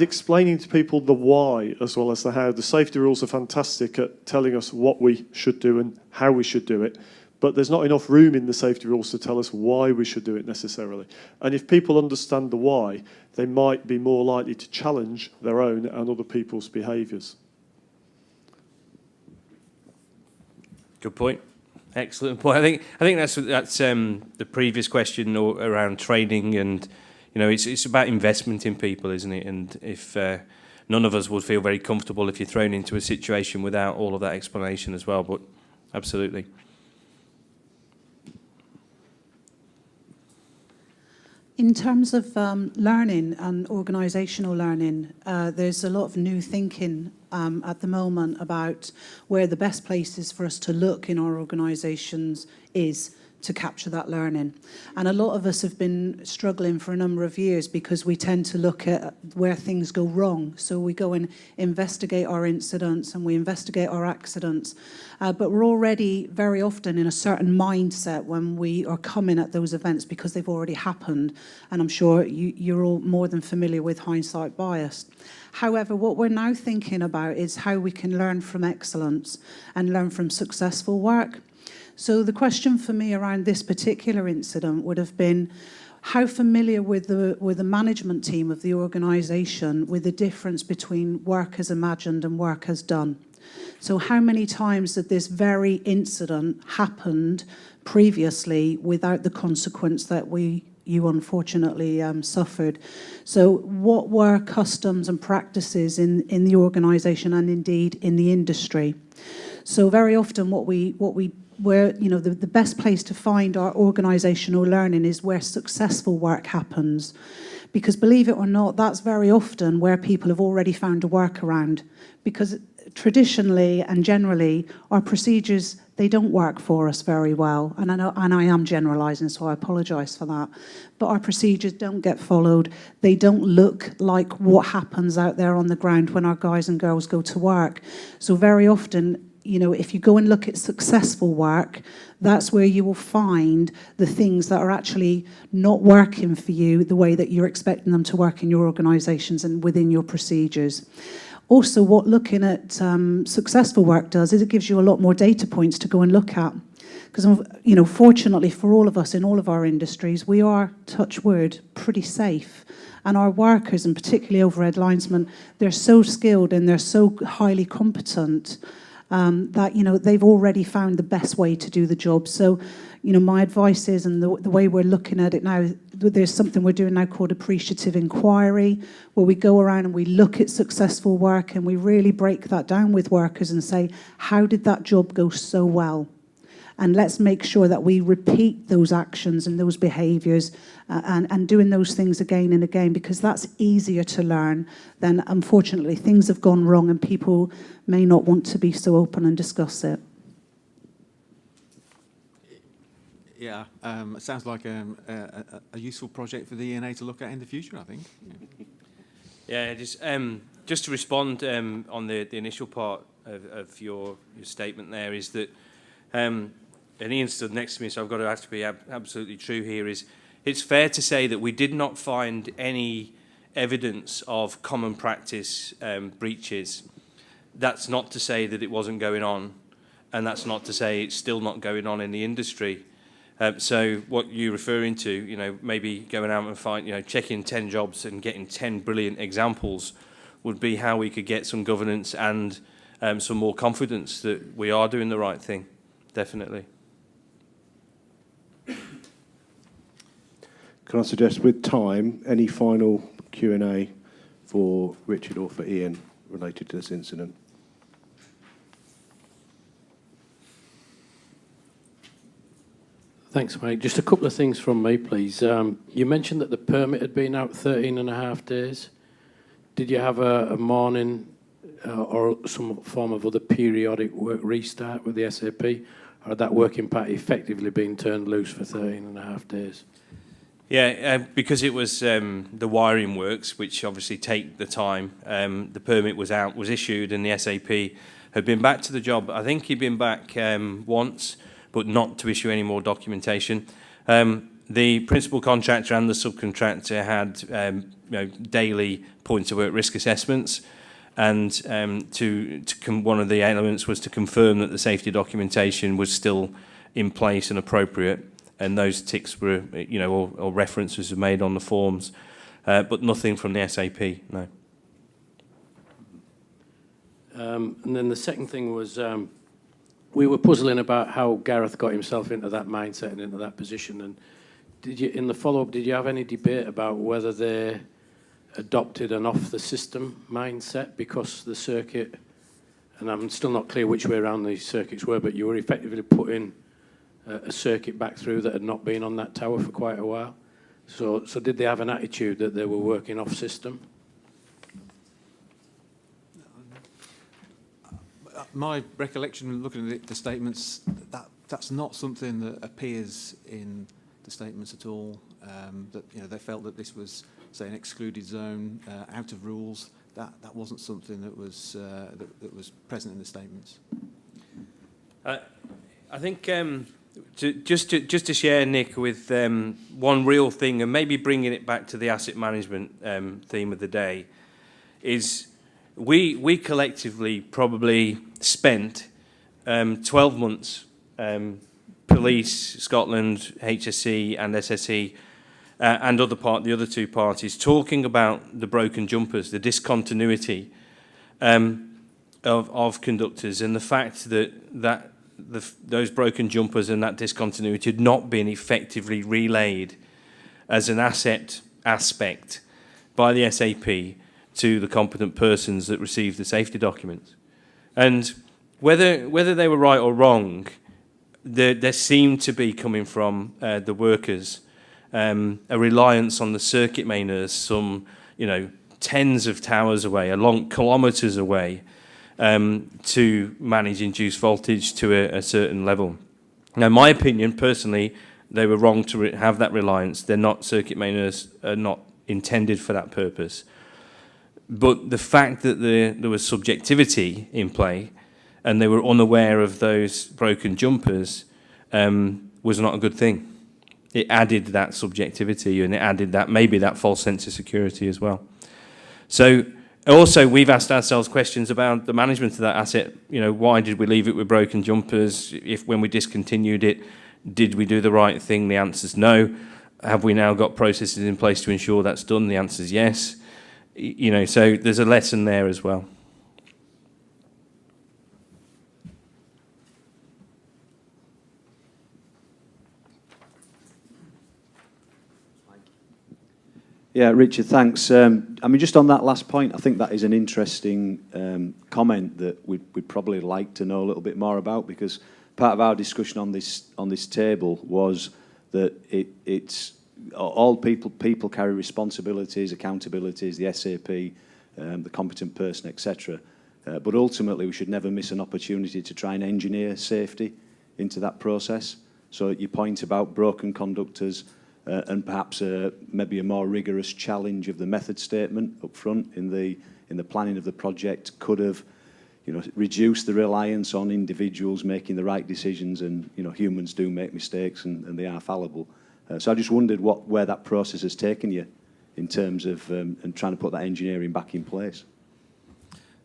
explaining to people the why as well as the how. The safety rules are fantastic at telling us what we should do and how we should do it, but there's not enough room in the safety rules to tell us why we should do it necessarily. And if people understand the why, they might be more likely to challenge their own and other people's behaviours. Good point. Excellent point. I think that's the previous question around training, and it's about investment in people, isn't it? And if none of us would feel very comfortable if you're thrown into a situation without all of that explanation as well. But absolutely. In terms of learning and organisational learning, there's a lot of new thinking at the moment about where the best places for us to look in our organisations is to capture that learning. And a lot of us have been struggling for a number of years because we tend to look at where things go wrong. So we go and investigate our incidents and we investigate our accidents. But we're already very often in a certain mindset when we are coming at those events because they've already happened. And I'm sure you're all more than familiar with hindsight bias. However, what we're now thinking about is how we can learn from excellence and learn from successful work. So the question for me around this particular incident would have been, how familiar with the management team of the organisation with the difference between work as imagined and work as done? So how many times did this very incident happened previously without the consequence that you unfortunately suffered? So what were customs and practices in the organisation and indeed in the industry? So very often where the best place to find our organisational learning is where successful work happens. Because believe it or not, that's very often where people have already found a workaround. Because traditionally and generally, our procedures, they don't work for us very well. And I am generalising, so I apologise for that. But our procedures don't get followed. They don't look like what happens out there on the ground when our guys and girls go to work. So very often, if you go and look at successful work, that's where you will find the things that are actually not working for you the way that you're expecting them to work in your organisations and within your procedures. Also, what looking at successful work does is it gives you a lot more data points to go and look at. Because, you know, fortunately for all of us in all of our industries, we are, touch wood, pretty safe. And our workers, and particularly overhead linesmen, they're so skilled and they're so highly competent that, you know, they've already found the best way to do the job. So, you know, my advice is, and the way we're looking at it now, there's something we're doing now called appreciative inquiry, where we go around and we look at successful work and we really break that down with workers and say, how did that job go so well? And let's make sure that we repeat those actions and those behaviours and doing those things again and again, because that's easier to learn than, unfortunately, things have gone wrong and people may not want to be so open and discuss it. Yeah, it sounds like a useful project for the ENA to look at in the future, I think. Yeah, just to respond on the initial part of your statement there is that, and Ian stood next to me, so I've got to have to be absolutely true here, is it's fair to say that we did not find any evidence of common practice breaches. That's not to say that it wasn't going on, and that's not to say it's still not going on in the industry. So what you're referring to, you know, maybe going out and find, you know, checking 10 jobs and getting 10 brilliant examples would be how we could get some governance and some more confidence that we are doing the right thing, definitely. Can I suggest, with time, any final Q&A for Richard or for Ian related to this incident? Thanks, mate. Just a couple of things from me, please. You mentioned that the permit had been out 13.5 days. Did you have a morning or some form of other periodic work restart with the SAP? Or had that working party effectively been turned loose for 13.5 days? Yeah, because it was the wiring works, which obviously take the time. The permit was issued, and the SAP had been back to the job. I think he'd been back once, but not to issue any more documentation. The principal contractor and the subcontractor had daily points of work risk assessments, and one of the elements was to confirm that the safety documentation was still in place and appropriate. And those ticks were, you know, or references were made on the forms, but nothing from the SAP, no. And then the second thing was, we were puzzling about how Gareth got himself into that mindset and into that position. And did you, in the follow-up, did you have any debate about whether they adopted an off-the-system mindset because the circuit, and I'm still not clear which way around these circuits were, but you were effectively putting a circuit back through that had not been on that tower for quite a while. So did they have an attitude that they were working off system? My recollection, looking at the statements, that's not something that appears in the statements at all. That, you know, they felt that this was, say, an excluded zone, out of rules. That wasn't something that was present in the statements. I think. Just to share, Nick, with one real thing, and maybe bringing it back to the asset management theme of the day, is we collectively probably spent 12 months, police, Scotland, HSE and SSE, and the other two parties, talking about the broken jumpers, the discontinuity of conductors, and the fact that those broken jumpers and that discontinuity had not been effectively relayed as an asset aspect by the SAP to the competent persons that received the safety documents. And whether they were right or wrong, there seemed to be, coming from the workers, a reliance on the circuit mainers, some, you know, tens of towers away, along kilometres away, to manage induced voltage to a certain level. Now, in my opinion, personally, they were wrong to have that reliance. They're not, circuit mainers are not intended for that purpose. But the fact that there was subjectivity in play and they were unaware of those broken jumpers was not a good thing. It added that subjectivity, and it added that, maybe that false sense of security as well. So Also, we've asked ourselves questions about the management of that asset. You know, why did we leave it with broken jumpers? If when we discontinued it, did we do the right thing? The answer's no. Have we now got processes in place to ensure that's done? The answer's yes. You know, so there's a lesson there as well. Yeah, Richard, thanks. I mean, just on that last point, I think that is an interesting comment that we'd probably like to know a little bit more about, because part of our discussion on this table was that it's all people carry responsibilities, accountabilities, the SAP, the competent person, etc. But ultimately, we should never miss an opportunity to try and engineer safety into that process. So your point about broken conductors, and perhaps maybe a more rigorous challenge of the method statement up front in the planning of the project could have, you know, reduced the reliance on individuals making the right decisions. And you know, humans do make mistakes, and they are fallible. So I just wondered where that process has taken you in terms of and trying to put that engineering back in place.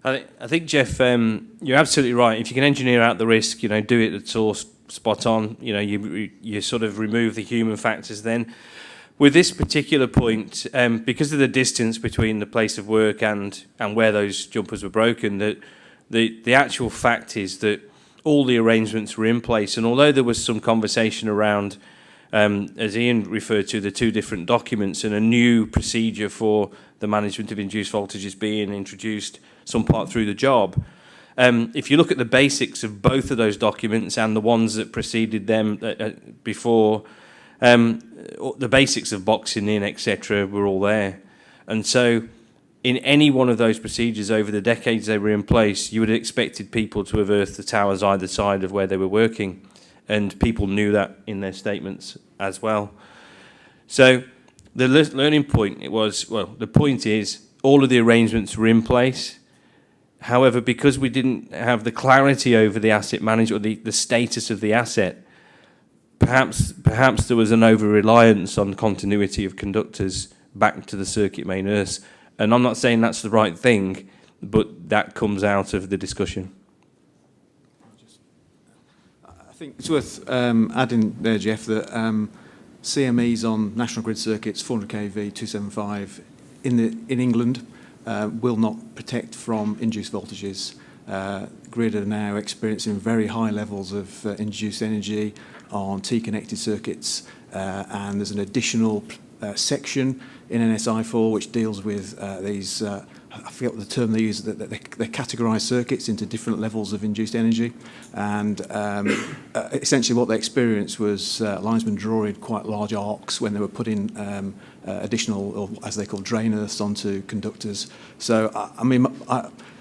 I think, Jeff, you're absolutely right. If you can engineer out the risk, you know, do it at source, spot on. You know, you sort of remove the human factors. Then, with this particular point, because of the distance between the place of work and where those jumpers were broken, that the actual fact is that all the arrangements were in place. And although there was some conversation around, as Ian referred to, the two different documents and a new procedure for the management of induced voltages being introduced some part through the job, if you look at the basics of both of those documents and the ones that preceded them before, the basics of boxing in, etc., were all there. And so in any one of those procedures over the decades they were in place, you would have expected people to have earthed the towers either side of where they were working. And people knew that in their statements as well. So the learning point, the point is all of the arrangements were in place. However, because we didn't have the clarity over the asset management, or the status of the asset, perhaps there was an over-reliance on continuity of conductors back to the circuit main earths. And I'm not saying that's the right thing, but that comes out of the discussion. I think it's worth adding there, Jeff, that CMEs on National Grid circuits, 400 kV, 275, in England, will not protect from induced voltages. Grid are now experiencing very high levels of induced energy on T-connected circuits, and there's an additional section in NSI4 which deals with these, I forget what the term they use, they categorise circuits into different levels of induced energy. And essentially what they experienced was linesmen drawing quite large arcs when they were putting additional, or as they call, drain earths onto conductors. So, I mean,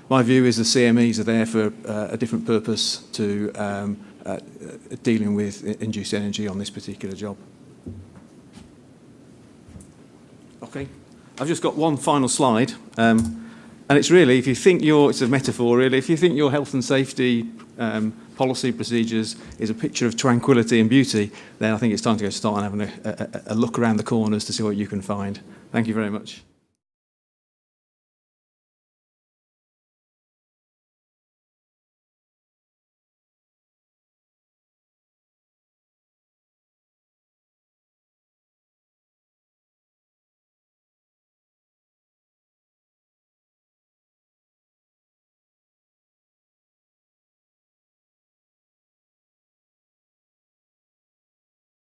my view is the CMEs are there for a different purpose to dealing with induced energy on this particular job. Okay, I've just got one final slide, and it's really, if you think it's a metaphor really, if you think your health and safety policy procedures is a picture of tranquility and beauty, then I think it's time to go start and having a look around the corners to see what you can find. Thank you very much.